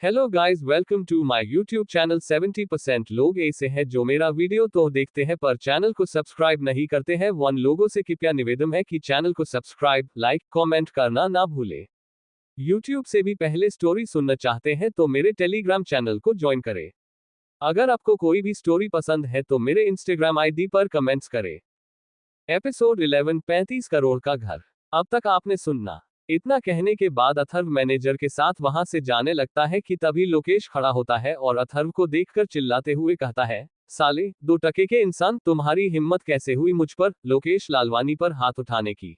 Hello guys, welcome to my YouTube channel. 70% लोग ऐसे हैं जो मेरा वीडियो तो देखते हैं पर चैनल को सब्सक्राइब नहीं करते हैं। वन लोगों से कृपया निवेदन है कि चैनल को सब्सक्राइब, लाइक, कमेंट करना ना भूले। यूट्यूब से भी पहले स्टोरी सुनना चाहते हैं तो मेरे टेलीग्राम चैनल को ज्वाइन करें। अगर आपको कोई भी स्टोरी पसंद है तो मेरे इंस्टाग्राम आईडी पर कमेंट्स करें। एपिसोड 11, 35 करोड़ का घर। अब तक आपने सुनना। इतना कहने के बाद अथर्व मैनेजर के साथ वहां से जाने लगता है कि तभी लोकेश खड़ा होता है और अथर्व को देखकर चिल्लाते हुए कहता है, साले 2 टके के इंसान, तुम्हारी हिम्मत कैसे हुई मुझ पर, लोकेश लालवानी पर हाथ उठाने की।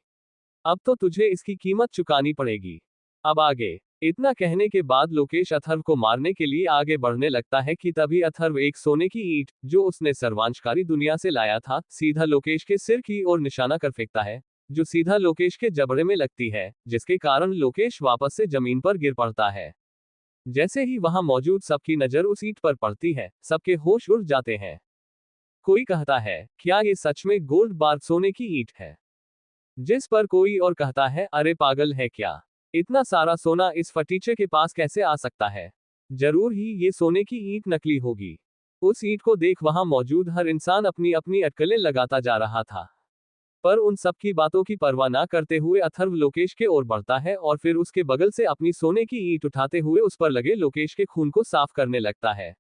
अब तो तुझे इसकी कीमत चुकानी पड़ेगी। अब आगे। इतना कहने के बाद लोकेश अथर्व को मारने के लिए आगे बढ़ने लगता है कि तभी अथर्व एक सोने की ईंट, जो उसने सर्वांशकारी दुनिया से लाया था, सीधा लोकेश के सिर की ओर निशाना कर फेंकता है, जो सीधा लोकेश के जबड़े में लगती है, जिसके कारण लोकेश वापस से जमीन पर गिर पड़ता है। जैसे ही वहां मौजूद सबकी नजर उस ईंट पर पड़ती है, सबके होश उड़ जाते हैं। कोई कहता है, क्या ये सच में गोल्ड बार सोने की ईंट है? जिस पर कोई और कहता है, अरे पागल है क्या, इतना सारा सोना इस फटीचे के पास कैसे आ सकता है? जरूर ही ये सोने की ईंट नकली होगी। उस ईंट को देख वहां मौजूद हर इंसान अपनी अपनी अटकलें लगाता जा रहा था। पर उन सब की बातों की परवाह ना करते हुए अथर्व लोकेश के ओर बढ़ता है और फिर उसके बगल से अपनी सोने की ईंट उठाते हुए उस पर लगे लोकेश के खून को साफ करने लगता है।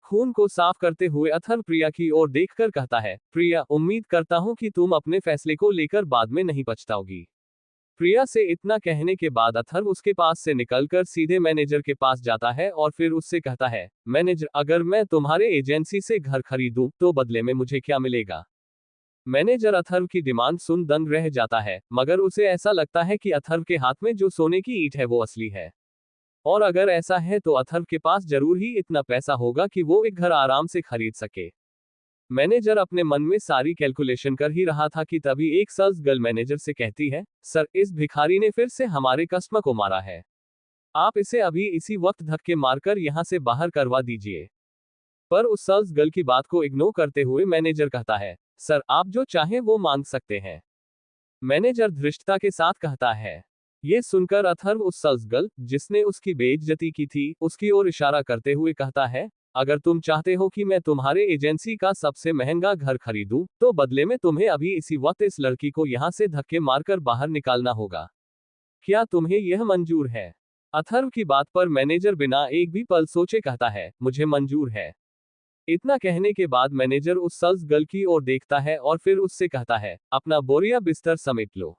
खून को साफ करते हुए अथर्व प्रिया की ओर देखकर कहता है, प्रिया, उम्मीद करता हूं कि तुम अपने फैसले को लेकर बाद में नहीं पछताओगी। प्रिया से इतना कहने के बाद अथर्व उसके पास से निकलकर सीधे मैनेजर के पास जाता है और फिर उससे कहता है, मैनेजर, अगर मैं तुम्हारे एजेंसी से घर खरीदूं तो बदले में मुझे क्या मिलेगा? मैनेजर अथर्व की डिमांड सुन दंग रह जाता है, मगर उसे ऐसा लगता है कि अथर्व के हाथ में जो सोने की ईंट है वो असली है। और अगर ऐसा है तो अथर्व के पास जरूर ही इतना पैसा होगा कि वो एक घर आराम से खरीद सके। मैनेजर अपने मन में सारी कैलकुलेशन कर ही रहा था कि तभी एक सेल्स गर्ल मैनेजर से कहती है, सर, इस भिखारी ने फिर से हमारे कस्टमर को मारा है। आप इसे अभी इसी वक्त धक्के मारकर यहां से बाहर करवा दीजिए। पर उस सेल्स गर्ल की बात को इग्नोर करते हुए मैनेजर कहता है, सर, आप जो चाहें वो मांग सकते हैं। मैनेजर धृष्टता के साथ कहता है। ये सुनकर अथर्व उस सेल्स गर्ल, जिसने उसकी बेइज्जती की थी, उसकी ओर इशारा करते हुए कहता है, अगर तुम चाहते हो कि मैं तुम्हारे एजेंसी का सबसे महंगा घर खरीदूं, तो बदले में तुम्हें अभी इसी वक्त इस लड़की को यहां से धक्के मारकर बाहर निकालना होगा। क्या तुम्हें यह मंजूर है? अथर्व की बात पर मैनेजर बिना एक भी पल सोचे कहता है, मुझे मंजूर है। इतना कहने के बाद मैनेजर उस सेल्स गर्ल की ओर देखता है और फिर उससे कहता है, अपना बोरिया बिस्तर समेट लो।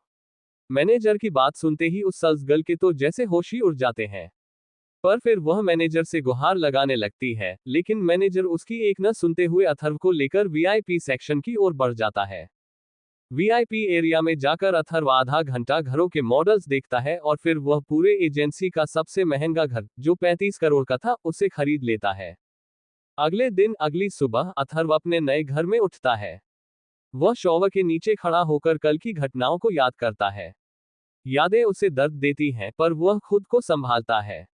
मैनेजर की बात सुनते ही उस सेल्स गर्ल के तो जैसे होश ही उड़ जाते हैं। पर फिर वह मैनेजर से गुहार लगाने लगती है, लेकिन मैनेजर उसकी एक न सुनते हुए अथर्व को लेकर वीआईपी सेक्शन की ओर बढ़ जाता है। वीआईपी एरिया में जाकर अथर्व आधा घंटा घरों के मॉडल्स देखता है और फिर वह पूरे एजेंसी का सबसे महंगा घर, जो 35 करोड़ का था, उसे खरीद लेता है। अगले दिन अगली सुबह अथर्व अपने नए घर में उठता है। वह शॉवर के नीचे खड़ा होकर कल की घटनाओं को याद करता है। यादें उसे दर्द देती हैं, पर वह खुद को संभालता है।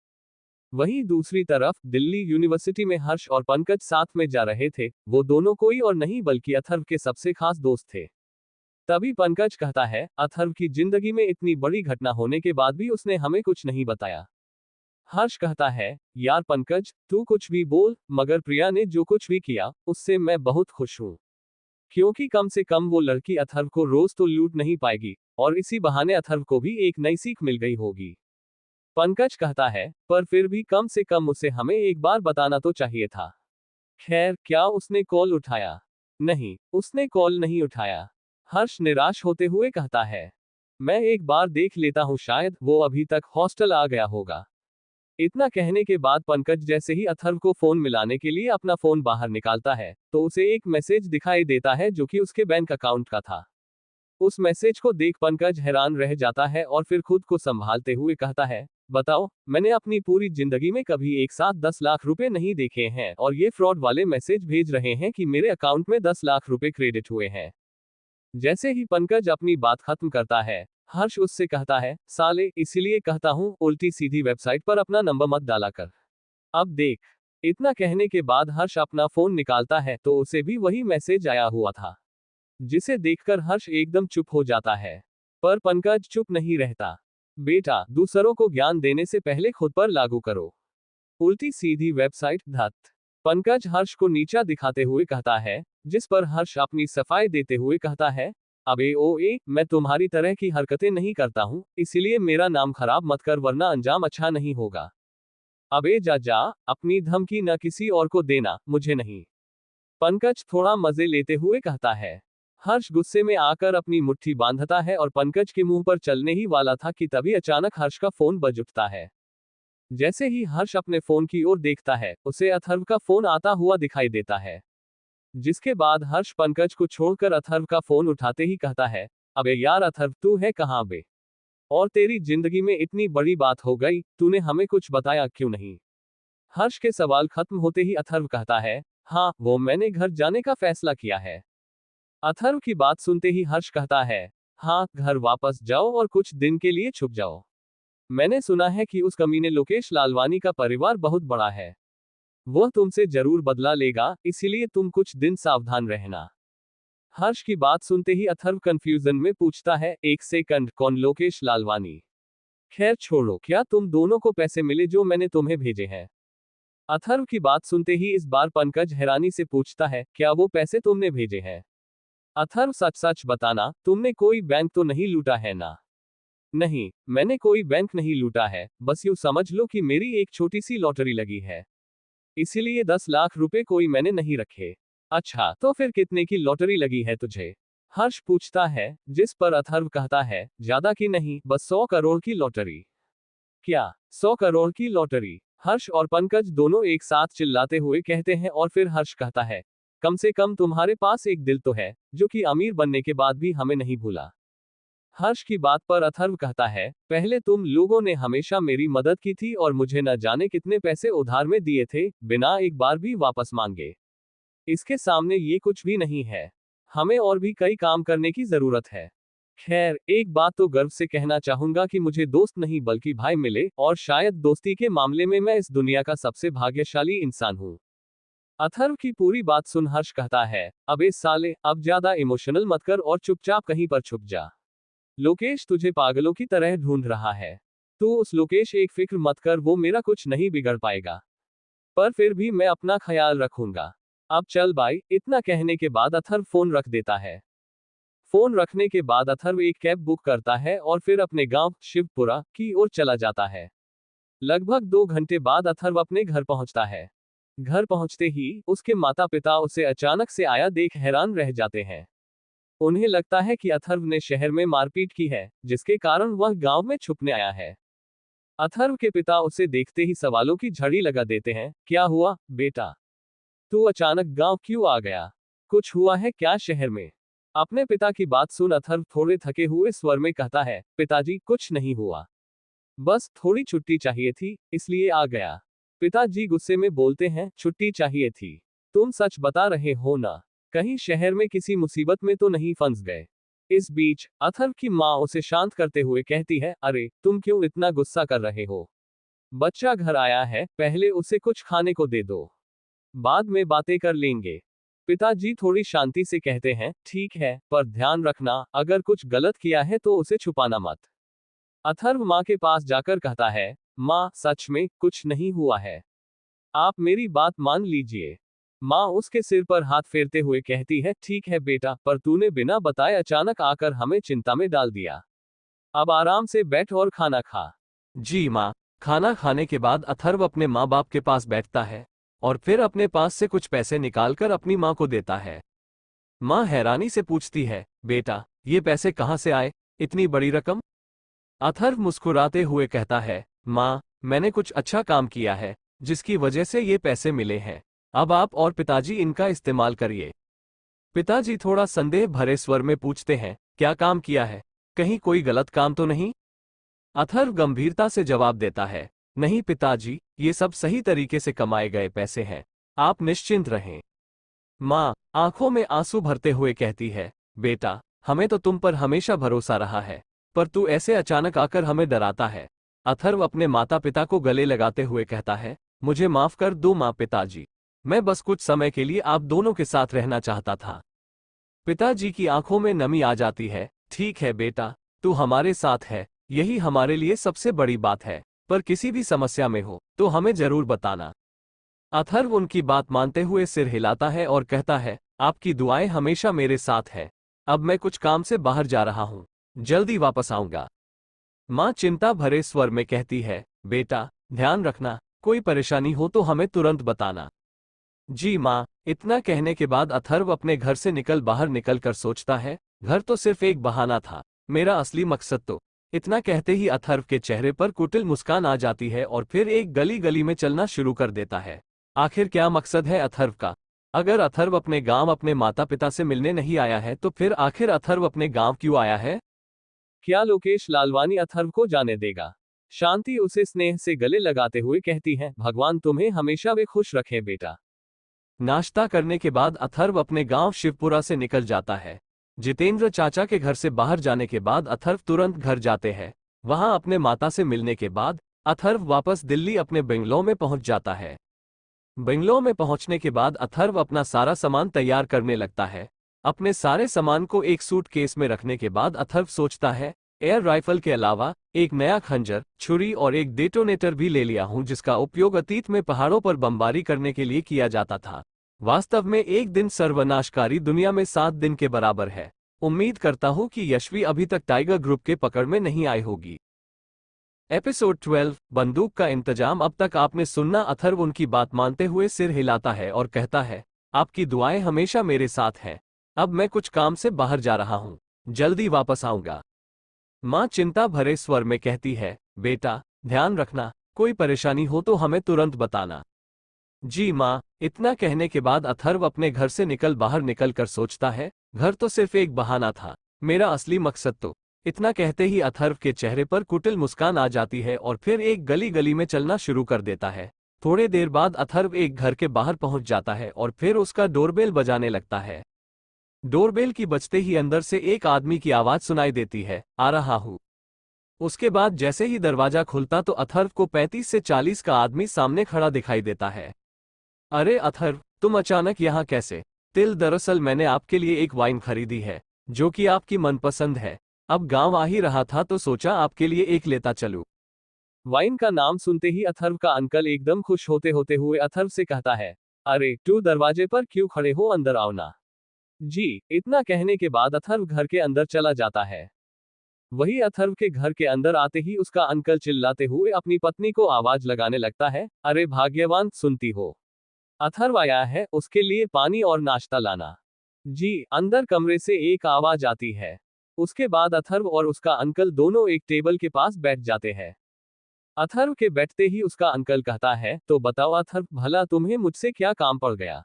वहीं दूसरी तरफ दिल्ली यूनिवर्सिटी में हर्ष और पंकज साथ में जा रहे थे। वो दोनों कोई और नहीं बल्कि अथर्व के सबसे खास दोस्त थे। तभी पंकज कहता है, अथर्व की जिंदगी में इतनी बड़ी घटना होने के बाद भी उसने हमें कुछ नहीं बताया। हर्ष कहता है, यार पंकज, तू कुछ भी बोल, मगर प्रिया ने जो कुछ भी किया उससे मैं बहुत खुश हूं। क्योंकि कम से कम वो लड़की अथर्व को रोज तो लूट नहीं पाएगी, और इसी बहाने अथर्व को भी एक नई सीख मिल गई होगी। पंकज कहता है, पर फिर भी कम से कम उसे हमें एक बार बताना तो चाहिए था। खैर, क्या उसने कॉल उठाया? नहीं, उसने कॉल नहीं उठाया। हर्ष निराश होते हुए कहता है, मैं एक बार देख लेता हूं, शायद वो अभी तक हॉस्टल आ गया होगा। इतना कहने के बाद पंकज जैसे ही अथर्व को फोन मिलाने के लिए अपना फोन बाहर निकालता है, तो उसे एक मैसेज दिखाई देता है जो कि उसके बैंक अकाउंट का था। उस मैसेज को देख पंकज हैरान रह जाता है और फिर खुद को संभालते हुए कहता है, बताओ, मैंने अपनी पूरी जिंदगी में कभी एक साथ 10 लाख रुपए नहीं देखे हैं और ये फ्रॉड वाले मैसेज भेज रहे हैं कि मेरे अकाउंट में 10 लाख रुपए क्रेडिट हुए हैं। जैसे ही पंकज अपनी बात खत्म करता है, हर्ष उससे कहता है, साले, इसीलिए कहता हूं, उल्टी सीधी वेबसाइट पर अपना नंबर मत डाला कर। अब देख। इतना कहने के बाद हर्ष अपना फोन निकालता है तो उसे भी वही मैसेज आया हुआ था, जिसे देखकर हर्ष एकदम चुप हो जाता है। पर पंकज चुप नहीं रहता। बेटा, दूसरों को ज्ञान देने से पहले खुद पर लागू करो। उल्टी सीधी वेबसाइट धत। पंकज हर्ष को नीचा दिखाते हुए कहता है, जिस पर हर्ष अपनी सफाई देते हुए कहता है, अबे ओए, मैं तुम्हारी तरह की हरकतें नहीं करता हूं, इसलिए मेरा नाम खराब मत कर वरना अंजाम अच्छा नहीं होगा। अबे जा जा, अपनी धमकी न किसी और को देना, मुझे नहीं। पंकज थोड़ा मजे लेते हुए कहता है। हर्ष गुस्से में आकर अपनी मुट्ठी बांधता है और पंकज के मुंह पर चलने ही वाला था कि तभी अचानक हर्ष का फोन बज उठता है। जैसे ही हर्ष अपने फोन की ओर देखता है, उसे अथर्व का फोन आता हुआ दिखाई देता है। जिसके बाद हर्ष पंकज को छोड़कर अथर्व का फोन उठाते ही कहता है, अबे यार अथर्व, तू है कहाँ बे? और तेरी जिंदगी में इतनी बड़ी बात हो गई, तूने हमें कुछ बताया क्यों नहीं? हर्ष के सवाल खत्म होते ही अथर्व कहता है, हाँ, वो मैंने घर जाने का फैसला किया है। अथर्व की बात सुनते ही हर्ष कहता है, हाँ, घर वापस जाओ और कुछ दिन के लिए छुप जाओ। मैंने सुना है कि उस कमीने लोकेश लालवानी का परिवार बहुत बड़ा है। वह तुमसे जरूर बदला लेगा, इसीलिए तुम कुछ दिन सावधान रहना। हर्ष की बात सुनते ही अथर्व कंफ्यूजन में पूछता है, एक सेकंड, कौन लोकेश लालवानी? खैर छोड़ो, क्या तुम दोनों को पैसे मिले जो मैंने तुम्हें भेजे हैं? अथर्व की बात सुनते ही इस बार पंकज हैरानी से पूछता है, क्या वो पैसे तुमने भेजे हैं? अथर्व, सच सच बताना, तुमने कोई बैंक तो नहीं लूटा है ना? नहीं, मैंने कोई बैंक नहीं लूटा है, बस यूं समझ लो कि मेरी एक छोटी सी लॉटरी लगी है, इसीलिए 10 लाख रुपए कोई मैंने नहीं रखे। अच्छा, तो फिर कितने की लॉटरी लगी है तुझे? हर्ष पूछता है, जिस पर अथर्व कहता है, ज्यादा की नहीं, बस 100 करोड़ की लॉटरी। क्या 100 करोड़ की लॉटरी? हर्ष और पंकज दोनों एक साथ चिल्लाते हुए कहते हैं और फिर हर्ष कहता है, कम से कम तुम्हारे पास एक दिल तो है, जो कि अमीर बनने के बाद भी हमें नहीं भूला। हर्ष की बात पर अथर्व कहता है, पहले तुम लोगों ने हमेशा मेरी मदद की थी और मुझे न जाने कितने पैसे उधार में दिए थे, बिना एक बार भी वापस मांगे। इसके सामने ये कुछ भी नहीं है। हमें और भी कई काम करने की जरूरत है। खैर, एक बात तो गर्व से कहना चाहूंगा कि मुझे दोस्त नहीं बल्कि भाई मिले, और शायद दोस्ती के मामले में मैं इस दुनिया का सबसे भाग्यशाली इंसान हूँ। अथर्व की पूरी बात सुन हर्ष कहता है, अबे साले, अब ज्यादा इमोशनल मत कर और चुपचाप कहीं पर छुप जा। लोकेश तुझे पागलों की तरह ढूंढ रहा है। तू उस लोकेश एक फिक्र मत कर, वो मेरा कुछ नहीं बिगड़ पाएगा। पर फिर भी मैं अपना ख्याल रखूंगा। अब चल बाई। इतना कहने के बाद अथर्व फोन रख देता है। फोन रखने के बाद अथर्व एक कैब बुक करता है और फिर अपने गांव शिवपुरा की ओर चला जाता है। लगभग 2 घंटे बाद अथर्व अपने घर पहुंचता है। घर पहुंचते ही उसके माता पिता उसे अचानक से आया देख हैरान रह जाते हैं। उन्हें लगता है कि अथर्व ने शहर में मारपीट की है, जिसके कारण वह गांव में छुपने आया है। अथर्व के पिता उसे देखते ही सवालों की झड़ी लगा देते हैं, क्या हुआ बेटा? तू अचानक गांव क्यों आ गया? कुछ हुआ है क्या शहर में? अपने पिता की बात सुन अथर्व थोड़े थके हुए स्वर में कहता है, पिताजी, कुछ नहीं हुआ, बस थोड़ी छुट्टी चाहिए थी, इसलिए आ गया। पिताजी गुस्से में बोलते हैं, छुट्टी चाहिए थी? तुम सच बता रहे हो ना? कहीं शहर में किसी मुसीबत में तो नहीं फंस गए? इस बीच अथर्व की माँ उसे शांत करते हुए कहती है, अरे तुम क्यों इतना गुस्सा कर रहे हो? बच्चा घर आया है, पहले उसे कुछ खाने को दे दो, बाद में बातें कर लेंगे। पिताजी थोड़ी शांति से कहते हैं, ठीक है, पर ध्यान रखना, अगर कुछ गलत किया है तो उसे छुपाना मत। अथर्व माँ के पास जाकर कहता है, माँ, सच में कुछ नहीं हुआ है, आप मेरी बात मान लीजिए। माँ उसके सिर पर हाथ फेरते हुए कहती है, ठीक है बेटा, पर तूने बिना बताए अचानक आकर हमें चिंता में डाल दिया। अब आराम से बैठ और खाना खा। जी माँ। खाना खाने के बाद अथर्व अपने माँ बाप के पास बैठता है और फिर अपने पास से कुछ पैसे निकालकर अपनी माँ को देता है। माँ हैरानी से पूछती है, बेटा, ये पैसे कहाँ से आए, इतनी बड़ी रकम? अथर्व मुस्कुराते हुए कहता है, माँ, मैंने कुछ अच्छा काम किया है, जिसकी वजह से ये पैसे मिले हैं। अब आप और पिताजी इनका इस्तेमाल करिए। पिताजी थोड़ा संदेह भरे स्वर में पूछते हैं, क्या काम किया है, कहीं कोई गलत काम तो नहीं? अथर्व गंभीरता से जवाब देता है, नहीं पिताजी, ये सब सही तरीके से कमाए गए पैसे हैं, आप निश्चिंत रहें। माँ आंखों में आंसू भरते हुए कहती है, बेटा, हमें तो तुम पर हमेशा भरोसा रहा है, पर तू ऐसे अचानक आकर हमें डराता है। अथर्व अपने माता पिता को गले लगाते हुए कहता है, मुझे माफ कर दो माँ पिताजी, मैं बस कुछ समय के लिए आप दोनों के साथ रहना चाहता था। पिताजी की आंखों में नमी आ जाती है, ठीक है बेटा, तू हमारे साथ है, यही हमारे लिए सबसे बड़ी बात है। पर किसी भी समस्या में हो तो हमें जरूर बताना। अथर्व उनकी बात मानते हुए सिर हिलाता है और कहता है, आपकी दुआएं हमेशा मेरे साथ है। अब मैं कुछ काम से बाहर जा रहा हूँ, जल्दी वापस आऊंगा। माँ चिंता भरे स्वर में कहती है, बेटा ध्यान रखना, कोई परेशानी हो तो हमें तुरंत बताना। जी माँ। इतना कहने के बाद अथर्व अपने घर से बाहर निकल कर सोचता है, घर तो सिर्फ एक बहाना था, मेरा असली मकसद तो। इतना कहते ही अथर्व के चेहरे पर कुटिल मुस्कान आ जाती है और फिर एक गली गली में चलना शुरू कर देता है। आखिर क्या मकसद है अथर्व का? अगर अथर्व अपने गांव अपने माता पिता से मिलने नहीं आया है तो फिर आखिर अथर्व अपने गांव क्यों आया है? क्या लोकेश लालवानी अथर्व को जाने देगा? शांति उसे स्नेह से गले लगाते हुए कहती है, भगवान तुम्हें हमेशा वे खुश रखे बेटा। नाश्ता करने के बाद अथर्व अपने गांव शिवपुरा से निकल जाता है। जितेंद्र चाचा के घर से बाहर जाने के बाद अथर्व तुरंत घर जाते हैं। वहां अपने माता से मिलने के बाद अथर्व वापस दिल्ली अपने बंगलो में पहुंच जाता है। बंगलो में पहुंचने के बाद अथर्व अपना सारा सामान तैयार करने लगता है। अपने सारे सामान को एक सूटकेस में रखने के बाद अथर्व सोचता है, एयर राइफल के अलावा एक नया खंजर, छुरी और एक डेटोनेटर भी ले लिया हूं, जिसका उपयोग अतीत में पहाड़ों पर बमबारी करने के लिए किया जाता था। वास्तव में एक दिन सर्वनाशकारी दुनिया में 7 दिन के बराबर है। उम्मीद करता हूं कि यशवी अभी तक टाइगर ग्रुप के पकड़ में नहीं आई होगी। एपिसोड 12 बंदूक का इंतजाम। अब तक आपने सुनना। अथर्व उनकी बात मानते हुए सिर हिलाता है और कहता है, आपकी दुआएं हमेशा मेरे साथ हैं। अब मैं कुछ काम से बाहर जा रहा हूं, जल्दी वापस आऊंगा। माँ चिंता भरे स्वर में कहती है, बेटा ध्यान रखना, कोई परेशानी हो तो हमें तुरंत बताना। जी माँ। इतना कहने के बाद अथर्व अपने घर से बाहर निकल कर सोचता है, घर तो सिर्फ एक बहाना था, मेरा असली मकसद तो। इतना कहते ही अथर्व के चेहरे पर कुटिल मुस्कान आ जाती है और फिर एक गली गली में चलना शुरू कर देता है। थोड़े देर बाद अथर्व एक घर के बाहर पहुंच जाता है और फिर उसका डोरबेल बजाने लगता है। डोरबेल की बजते ही अंदर से एक आदमी की आवाज सुनाई देती है, आ रहा हूं। उसके बाद जैसे ही दरवाजा खुलता तो अथर्व को 35 से 40 का आदमी सामने खड़ा दिखाई देता है। अरे अथर्व, तुम अचानक यहाँ कैसे? दरअसल मैंने आपके लिए एक वाइन खरीदी है, जो कि आपकी मनपसंद है। अब गांव आ ही रहा था तो सोचा आपके लिए एक लेता चलूं। वाइन का नाम सुनते ही अथर्व का अंकल एकदम खुश होते होते हुए अथर्व से कहता है, अरे तू दरवाजे पर क्यों खड़े हो, अंदर आओ ना। जी। इतना कहने के बाद अथर्व घर के अंदर चला जाता है। वही अथर्व के घर के अंदर आते ही उसका अंकल चिल्लाते हुए अपनी पत्नी को आवाज लगाने लगता है, अरे भाग्यवान, सुनती हो? अथर्व आया है, उसके लिए पानी और नाश्ता लाना। जी। अंदर कमरे से एक आवाज आती है। उसके बाद अथर्व और उसका अंकल दोनों एक टेबल के पास बैठ जाते हैं। अथर्व के बैठते ही उसका अंकल कहता है, तो बताओ अथर्व, भला तुम्हें मुझसे क्या काम पड़ गया?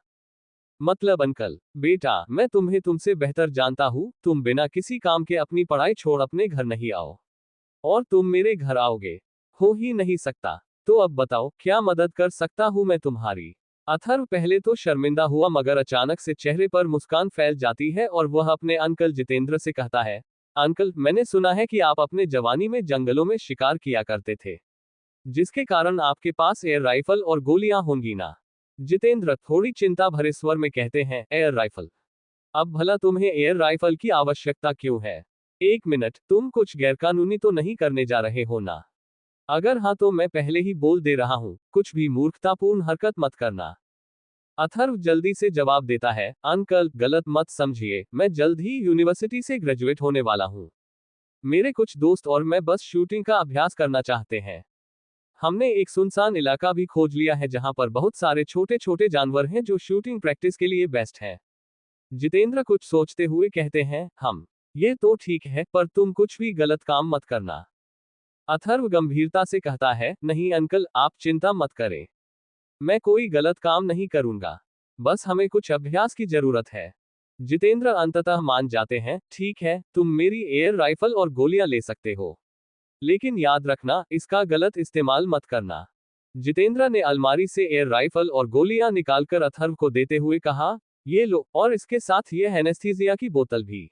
मतलब अंकल, बेटा मैं तुम्हें तुमसे बेहतर जानता हूँ, तुम बिना किसी काम के अपनी पढ़ाई छोड़ अपने घर नहीं आओ। और तुम मेरे घर आओगे? हो ही नहीं सकता। तो अब बताओ, क्या मदद कर सकता हूँ मैं तुम्हारी? अथर्व पहले तो शर्मिंदा हुआ, मगर अचानक से चेहरे पर मुस्कान फैल जाती है और वह अपने अंकल जितेंद्र से कहता है, अंकल मैंने सुना है कि आप अपने जवानी में जंगलों में शिकार किया करते थे, जिसके कारण आपके पास एयर राइफल और गोलियां होंगी ना? जितेंद्र थोड़ी चिंता भरे स्वर में कहते हैं, एयर राइफल? अब भला तुम्हें एयर राइफल की आवश्यकता क्यों है? एक मिनट, तुम कुछ गैरकानूनी तो नहीं करने जा रहे हो ना? अगर हाँ तो मैं पहले ही बोल दे रहा हूं, कुछ भी मूर्खतापूर्ण हरकत मत करना। अथर्व जल्दी से जवाब देता है, अंकल गलत मत समझिए, मैं जल्द ही यूनिवर्सिटी से ग्रेजुएट होने वाला हूं। मेरे कुछ दोस्त और मैं बस शूटिंग का अभ्यास करना चाहते हैं। हमने एक सुनसान इलाका भी खोज लिया है जहां पर बहुत सारे छोटे छोटे जानवर हैं जो शूटिंग प्रैक्टिस के लिए बेस्ट हैं। जितेंद्र कुछ सोचते हुए कहते हैं, हम ये तो ठीक है, पर तुम कुछ भी गलत काम मत करना। अथर्व गंभीरता से कहता है, नहीं अंकल, आप चिंता मत करें, मैं कोई गलत काम नहीं करूंगा, बस हमें कुछ अभ्यास की जरूरत है। जितेंद्र अंततः मान जाते हैं, ठीक है, तुम मेरी एयर राइफल और गोलियां ले सकते हो, लेकिन याद रखना, इसका गलत इस्तेमाल मत करना। जितेंद्र ने अलमारी से एयर राइफल और गोलियां निकालकर अथर्व को देते हुए कहा, ये लो, और इसके साथ ये एनेस्थीसिया की बोतल भी।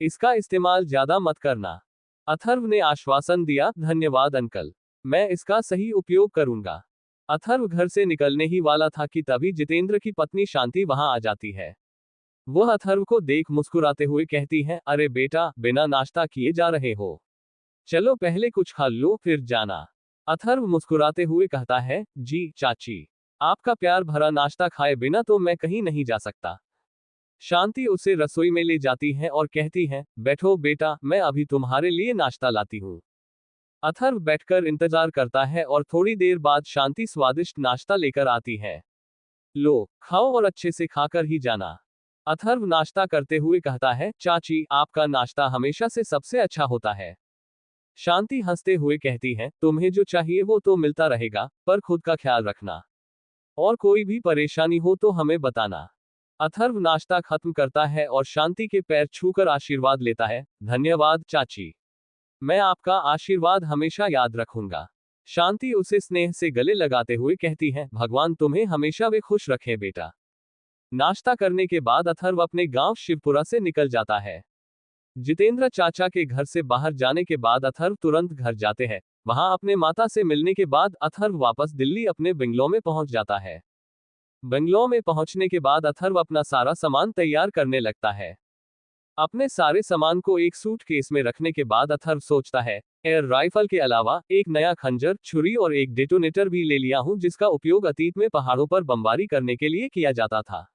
इसका इस्तेमाल ज्यादा मत करना। अथर्व ने आश्वासन दिया, धन्यवाद अंकल, मैं इसका सही उपयोग करूंगा। अथर्व घर से निकलने ही वाला था कि तभी जितेंद्र की पत्नी शांति वहां आ जाती है। वह अथर्व को देख मुस्कुराते हुए कहती है, अरे बेटा, बिना नाश्ता किए जा रहे हो? चलो पहले कुछ खा लो फिर जाना। अथर्व मुस्कुराते हुए कहता है, जी चाची, आपका प्यार भरा नाश्ता खाए बिना तो मैं कहीं नहीं जा सकता। शांति उसे रसोई में ले जाती है और कहती है, बैठो बेटा, मैं अभी तुम्हारे लिए नाश्ता लाती हूँ। अथर्व बैठकर इंतजार करता है और थोड़ी देर बाद शांति स्वादिष्ट नाश्ता लेकर आती है। लो, खाओ और अच्छे से खाकर ही जाना। अथर्व नाश्ता करते हुए कहता है, चाची, आपका नाश्ता हमेशा से सबसे अच्छा होता है। शांति हंसते हुए कहती है, तुम्हें जो चाहिए वो तो मिलता रहेगा, पर खुद का ख्याल रखना। और कोई भी परेशानी हो तो हमें बताना। अथर्व नाश्ता खत्म करता है और शांति के पैर छूकर आशीर्वाद लेता है, धन्यवाद चाची। मैं आपका आशीर्वाद हमेशा याद रखूंगा। शांति उसे स्नेह से गले लगाते हुए कहती है, भगवान तुम्हें हमेशा वे खुश रखे बेटा। नाश्ता करने के बाद अथर्व अपने गांव शिवपुरा से निकल जाता है। जितेंद्र चाचा के घर से बाहर जाने के बाद अथर्व तुरंत घर जाते हैं। वहां अपने माता से मिलने के बाद अथर्व वापस दिल्ली अपने बंगलो में पहुंच जाता है। बंगलो में पहुंचने के बाद अथर्व अपना सारा सामान तैयार करने लगता है। अपने सारे सामान को एक सूटकेस में रखने के बाद अथर्व सोचता है, एयर राइफल के अलावा एक नया खंजर, छुरी और एक डेटोनेटर भी ले लिया हूं जिसका उपयोग अतीत में पहाड़ों पर बमबारी करने के लिए किया जाता था।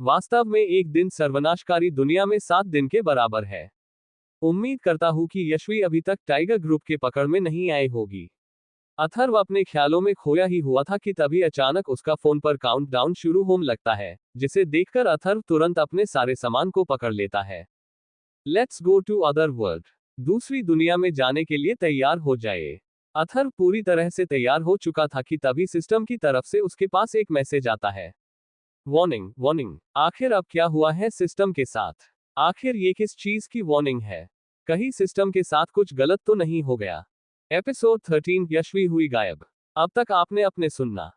वास्तव में एक दिन सर्वनाशकारी दुनिया में 7 दिन के बराबर है। उम्मीद करता हूं कि यशवी अभी तक टाइगर ग्रुप के पकड़ में नहीं आई होगी। अथर्व अपने ख्यालों में खोया ही हुआ था कि तभी अचानक उसका फोन पर काउंटडाउन शुरू होने लगता है, जिसे देखकर अथर्व तुरंत अपने सारे सामान को पकड़ लेता है। Let's go to other world. दूसरी दुनिया में जाने के लिए तैयार हो जाए। अथर्व पूरी तरह से तैयार हो चुका था कि तभी सिस्टम की तरफ से उसके पास एक मैसेज आता है। Warning, warning. आखिर अब क्या हुआ है सिस्टम के साथ? आखिर ये किस चीज की वार्निंग है? कहीं सिस्टम के साथ कुछ गलत तो नहीं हो गया? एपिसोड 13, यशवी हुई गायब। अब तक आपने अपने सुनना।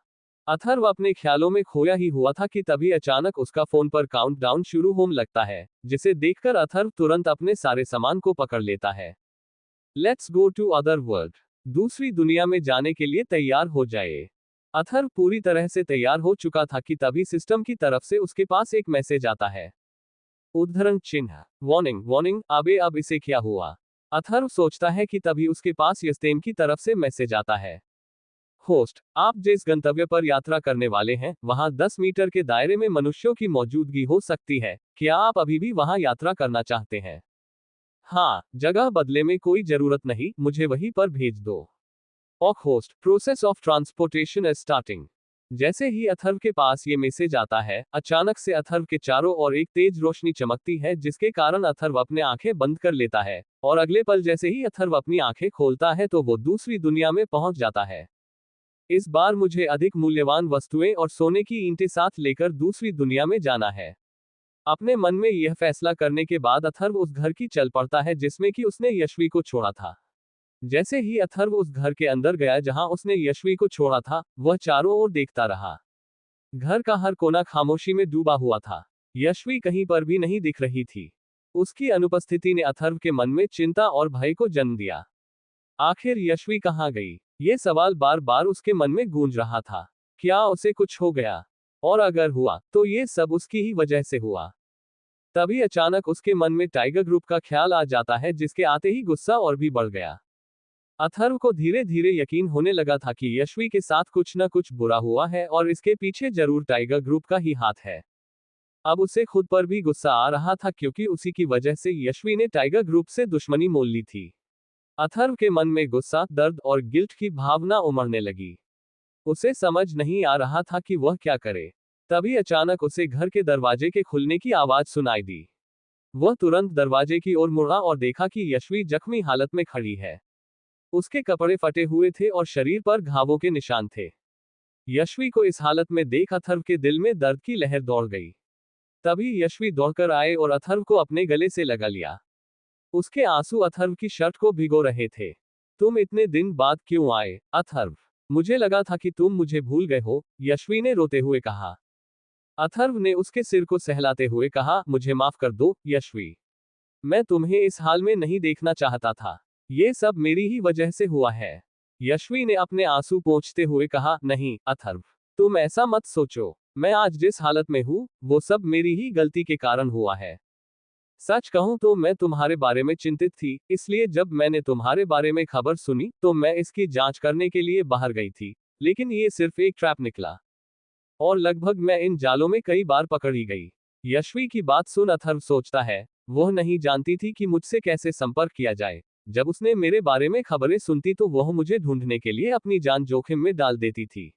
अथर्व अपने ख्यालों में खोया ही हुआ था कि तभी अचानक उसका फोन पर काउंटडाउन शुरू होने लगता है, जिसे देखकर अथर्व तुरंत अपने सारे सामान को पकड़ लेता है। Let's go to other world. दूसरी दुनिया में जाने के लिए तैयार हो जाए। अथर्व पूरी तरह से तैयार हो चुका था कि तभी सिस्टम की तरफ से उसके पास एक मैसेज आता है। उद्धरण चिन्ह, वार्निंग, वार्निंग। अबे अब इसे क्या हुआ? अथर्व सोचता है कि तभी उसके पास यस्तेम की तरफ से मैसेज आता है। होस्ट, आप जिस गंतव्य पर यात्रा करने वाले हैं, वहां 10 मीटर के दायरे में मनुष्यों की मौजूदगी हो सकती है। क्या आप अभी भी वहां यात्रा करना चाहते हैं? हाँ, जगह बदले में कोई जरूरत नहीं, मुझे वहीं पर भेज दो। ऑक host, process of transportation is starting. जैसे ही अथर्व के पास ये मैसेज आता है, अचानक से अथर्व के चारों ओर एक तेज रोशनी चमकती है जिसके कारण अथर्व अपने आंखें बंद कर लेता है, और अगले पल जैसे ही अथर्व अपनी आंखें खोलता है तो वो दूसरी दुनिया में पहुंच जाता है। इस बार मुझे अधिक मूल्यवान वस्तुएं और सोने की ईंटें साथ लेकर दूसरी दुनिया में जाना है। अपने मन में यह फैसला करने के बाद अथर्व उस घर की चल पड़ता है जिसमें कि उसने यशवी को छोड़ा था। जैसे ही अथर्व उस घर के अंदर गया जहां उसने यशवी को छोड़ा था, वह चारों ओर देखता रहा। घर का हर कोना खामोशी में डूबा हुआ था। यशवी कहीं पर भी नहीं दिख रही थी। उसकी अनुपस्थिति ने अथर्व के मन में चिंता और भय को जन्म दिया। आखिर यशवी कहाँ गई? ये सवाल बार बार उसके मन में गूंज रहा था। क्या उसे कुछ हो गया? और अगर हुआ, तो ये सब उसकी ही वजह से हुआ। तभी अचानक उसके मन में टाइगर ग्रुप का ख्याल आ जाता है जिसके आते ही गुस्सा और भी बढ़ गया। अथर्व को धीरे धीरे यकीन होने लगा था कि यशवी के साथ कुछ न कुछ बुरा हुआ है और इसके पीछे जरूर टाइगर ग्रुप का ही हाथ है। अब उसे खुद पर भी गुस्सा आ रहा था क्योंकि उसी की वजह से यशवी ने टाइगर ग्रुप से दुश्मनी मोल ली थी। अथर्व के मन में गुस्सा, दर्द और गिल्ट की भावना उमड़ने लगी। उसे समझ नहीं आ रहा था कि वह क्या करे। तभी अचानक उसे घर के दरवाजे के खुलने की आवाज सुनाई दी। वह तुरंत दरवाजे की ओर मुड़ा और देखा कि यशवी जख्मी हालत में खड़ी है। उसके कपड़े फटे हुए थे और शरीर पर घावों के निशान थे। यशवी को इस हालत में देख अथर्व के दिल में दर्द की लहर दौड़ गई। तभी यशवी दौड़कर आए और अथर्व को अपने गले से लगा लिया। उसके आंसू अथर्व की शर्ट को भिगो रहे थे। तुम इतने दिन बाद क्यों आए, अथर्व? मुझे लगा था कि तुम मुझे भूल गए हो, यशवी ने रोते हुए कहा। अथर्व ने उसके सिर को सहलाते हुए कहा, मुझे माफ कर दो, यशवी। मैं तुम्हें इस हाल में नहीं देखना चाहता था। ये सब मेरी ही वजह से हुआ है। यशवी ने अपने आंसू पोंछते हुए कहा, नहीं, अथर्व, तुम ऐसा मत सोचो। मैं आज जिस हालत में हूं, वो सब मेरी ही गलती के कारण हुआ है। सच कहूं तो मैं तुम्हारे बारे में चिंतित थी, इसलिए जब मैंने तुम्हारे बारे में खबर सुनी तो मैं इसकी जांच करने के लिए बाहर गई थी, लेकिन ये सिर्फ एक ट्रैप निकला। और लगभग मैं इन जालों में कई बार पकड़ी गई। यशवी की बात सुन अथर्व सोचता है, वह नहीं जानती थी कि मुझसे कैसे संपर्क किया जाए। जब उसने मेरे बारे में खबरें सुनती तो वह मुझे ढूंढने के लिए अपनी जान जोखिम में डाल देती थी।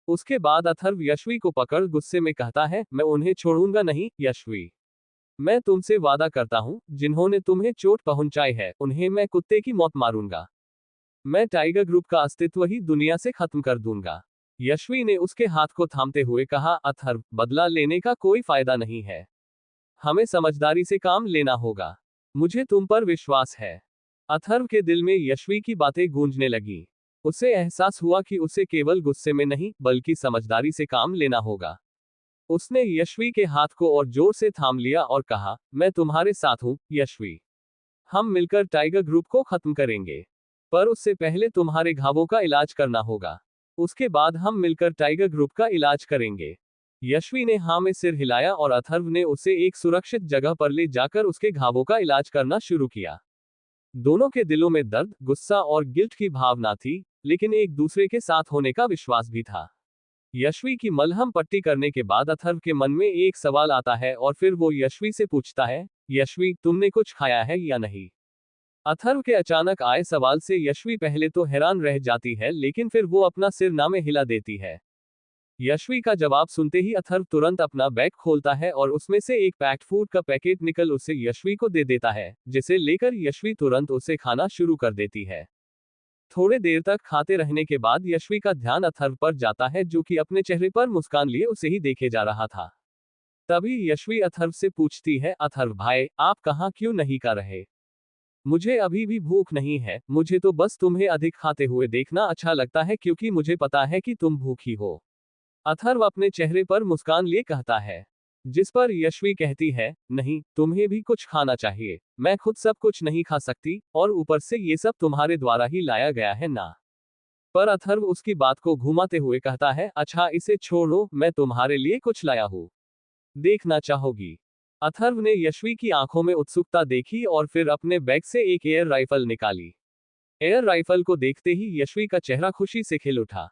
उसके बाद अथर्व यशवी को पकड़ गुस्से में कहता है, मैं उन्हें छोड़ूंगा नहीं यशवी। मैं तुमसे वादा करता हूं, जिन्होंने तुम्हें चोट पहुंचाई है उन्हें मैं कुत्ते की मौत मारूंगा। मैं टाइगर ग्रुप का अस्तित्व ही दुनिया से खत्म कर दूंगा। यशवी ने उसके हाथ को थामते हुए कहा, अथर्व, बदला लेने का कोई फायदा नहीं है। हमें समझदारी से काम लेना होगा। मुझे तुम पर विश्वास है। अथर्व के दिल में यशवी की बातें गूंजने लगी। उसे एहसास हुआ कि उसे केवल गुस्से में नहीं बल्कि समझदारी से काम लेना होगा। उसने यशवी के हाथ को और जोर से थाम लिया और कहा, मैं तुम्हारे साथ हूं यशवी। हम मिलकर टाइगर ग्रुप को खत्म करेंगे। पर उससे पहले तुम्हारे घावों का इलाज करना होगा। उसके बाद हम मिलकर टाइगर ग्रुप का इलाज करेंगे। यशवी ने हाँ में सिर हिलाया और अथर्व ने उसे एक सुरक्षित जगह पर ले जाकर उसके घावों का इलाज करना शुरू किया। दोनों के दिलों में दर्द, गुस्सा और गिल्ट की भावना थी, लेकिन एक दूसरे के साथ होने का विश्वास भी था। यशवी की मलहम पट्टी करने के बाद अथर्व के मन में एक सवाल आता है और फिर वो यशवी से पूछता है, यशवी, तुमने कुछ खाया है या नहीं? अथर्व के अचानक आए सवाल से यशवी पहले तो हैरान रह जाती है, लेकिन फिर वो अपना सिर ना में हिला देती है। यशवी का जवाब सुनते ही अथर्व तुरंत अपना बैग खोलता है और उसमें से एक पैक्ड फूड का पैकेट निकल उसे यशवी को दे देता है, जिसे लेकर यशवी तुरंत उसे खाना शुरू कर देती है। थोड़े देर तक खाते रहने के बाद यशवी का ध्यान अथर्व पर जाता है, जो कि अपने चेहरे पर मुस्कान लिए उसे ही देखे जा रहा था। तभी यशवी अथर्व से पूछती है, अथर्व भाई, आप कहाँ क्यों नहीं कर रहे? मुझे अभी भी भूख नहीं है, मुझे तो बस तुम्हें अधिक खाते हुए देखना अच्छा लगता है क्योंकि मुझे पता है कि तुम भूखी हो। अथर्व अपने चेहरे पर मुस्कान लिए कहता है, जिस पर यशवी कहती है, नहीं, तुम्हें भी कुछ खाना चाहिए। मैं खुद सब कुछ नहीं खा सकती, और ऊपर से ये सब तुम्हारे द्वारा ही लाया गया है ना। पर अथर्व उसकी बात को घुमाते हुए कहता है, अच्छा इसे छोड़ो, मैं तुम्हारे लिए कुछ लाया हूं। देखना चाहोगी? अथर्व ने यशवी की आंखों में उत्सुकता देखी और फिर अपने बैग से एक एयर राइफल निकाली। एयर राइफल को देखते ही यशवी का चेहरा खुशी से खिल उठा।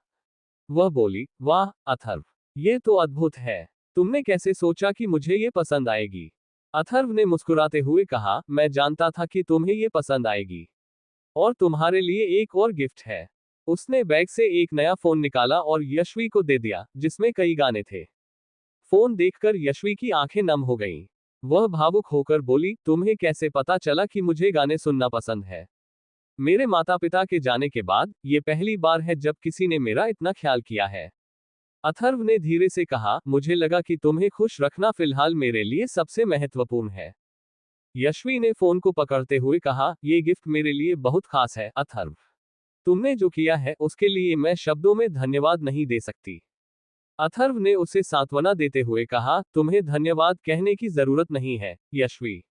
वह बोली, वाह अथर्व, ये तो अद्भुत है। तुमने कैसे सोचा कि मुझे ये पसंद आएगी? अथर्व ने मुस्कुराते हुए कहा, मैं जानता था कि तुम्हें ये पसंद आएगी। और तुम्हारे लिए एक और गिफ्ट है। उसने बैग से एक नया फोन निकाला और यशवी को दे दिया, जिसमें कई गाने थे। फोन देखकर यशवी की आंखें नम हो गईं। वह भावुक होकर बोली, तुम्हें कैसे पता चला कि मुझे गाने सुनना पसंद है? मेरे माता पिता के जाने के बाद ये पहली बार है जब किसी ने मेरा इतना ख्याल किया है। अथर्व ने धीरे से कहा, मुझे लगा कि तुम्हें खुश रखना फिलहाल मेरे लिए सबसे महत्वपूर्ण है। यशवी ने फोन को पकड़ते हुए कहा, ये गिफ्ट मेरे लिए बहुत खास है अथर्व। तुमने जो किया है उसके लिए मैं शब्दों में धन्यवाद नहीं दे सकती। अथर्व ने उसे सांत्वना देते हुए कहा, तुम्हें धन्यवाद कहने की जरूरत नहीं है यशवी।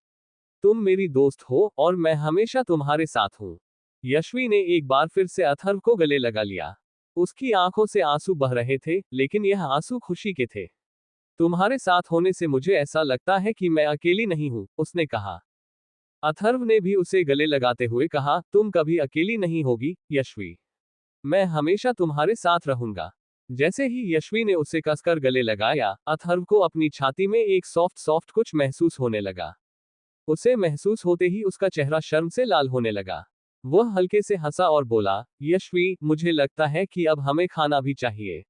तुम मेरी दोस्त हो और मैं हमेशा तुम्हारे साथ हूं। यशवी ने एक बार फिर से अथर्व को गले लगा लिया। उसकी आंखों से आंसू बह रहे थे, लेकिन यह आंसू खुशी के थे। तुम्हारे साथ होने से मुझे ऐसा लगता है कि मैं अकेली नहीं हूं, उसने कहा। अथर्व ने भी उसे गले लगाते हुए कहा, तुम कभी अकेली नहीं होगी यशवी। मैं हमेशा तुम्हारे साथ रहूंगा। जैसे ही यशवी ने उसे कसकर गले लगाया, अथर्व को अपनी छाती में एक सॉफ्ट सॉफ्ट कुछ महसूस होने लगा। उसे महसूस होते ही उसका चेहरा शर्म से लाल होने लगा। वह हल्के से हंसा और बोला, यशवी, मुझे लगता है कि अब हमें खाना भी चाहिए।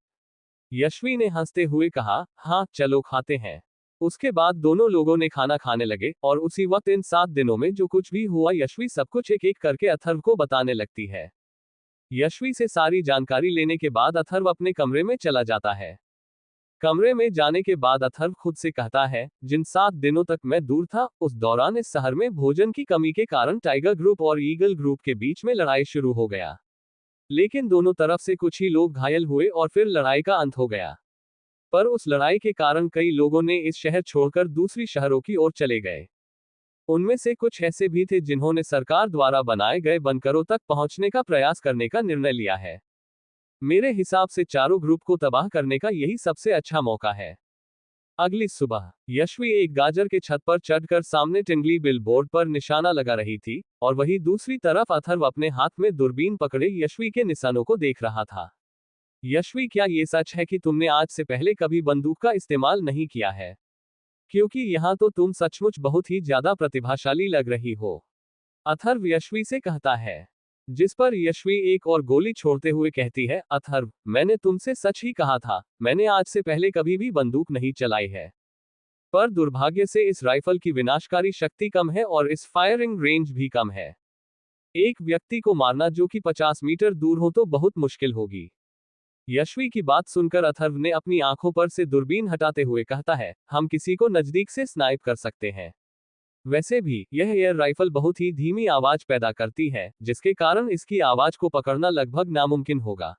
यशवी ने हंसते हुए कहा, हाँ चलो खाते हैं। उसके बाद दोनों लोगों ने खाना खाने लगे और उसी वक्त इन 7 दिनों में जो कुछ भी हुआ यशवी सब कुछ एक एक करके अथर्व को बताने लगती है। यशवी से सारी जानकारी लेने के बाद अथर्व अपने कमरे में चला जाता है। कमरे में जाने के बाद अथर्व खुद से कहता है, जिन 7 दिनों तक मैं दूर था, उस दौरान इस शहर में भोजन की कमी के कारण टाइगर ग्रुप और ईगल ग्रुप के बीच में लड़ाई शुरू हो गया। लेकिन दोनों तरफ से कुछ ही लोग घायल हुए और फिर लड़ाई का अंत हो गया। पर उस लड़ाई के कारण कई लोगों ने इस शहर छोड़कर दूसरी शहरों की ओर चले गए। उनमें से कुछ ऐसे भी थे जिन्होंने सरकार द्वारा बनाए गए बंकरों तक पहुंचने का प्रयास करने का निर्णय लिया है। मेरे हिसाब से चारों ग्रुप को तबाह करने का यही सबसे अच्छा मौका है। अगली सुबह यशवी एक गाजर के छत पर चढ़कर सामने टिंगली बिलबोर्ड पर निशाना लगा रही थी, और वहीं दूसरी तरफ अथर्व अपने हाथ में दूरबीन पकड़े यशवी के निशानों को देख रहा था। यशवी, क्या ये सच है कि तुमने आज से पहले कभी बंदूक का इस्तेमाल नहीं किया है? क्योंकि यहाँ तो तुम सचमुच बहुत ही ज्यादा प्रतिभाशाली लग रही हो, अथर्व यशवी से कहता है। जिस पर यशवी एक और गोली छोड़ते हुए कहती है, अथर्व, मैंने तुमसे सच ही कहा था, मैंने आज से पहले कभी भी बंदूक नहीं चलाई है। पर दुर्भाग्य से इस राइफल की विनाशकारी शक्ति कम है और इस फायरिंग रेंज भी कम है। एक व्यक्ति को मारना जो कि 50 मीटर दूर हो तो बहुत मुश्किल होगी। यशवी की बात सुनकर अथर्व ने अपनी आंखों पर से दूरबीन हटाते हुए कहता है, हम किसी को नजदीक से स्नाइप कर सकते हैं। वैसे भी यह एयर राइफल बहुत ही धीमी आवाज पैदा करती है, जिसके कारण इसकी आवाज को पकड़ना लगभग नामुमकिन होगा।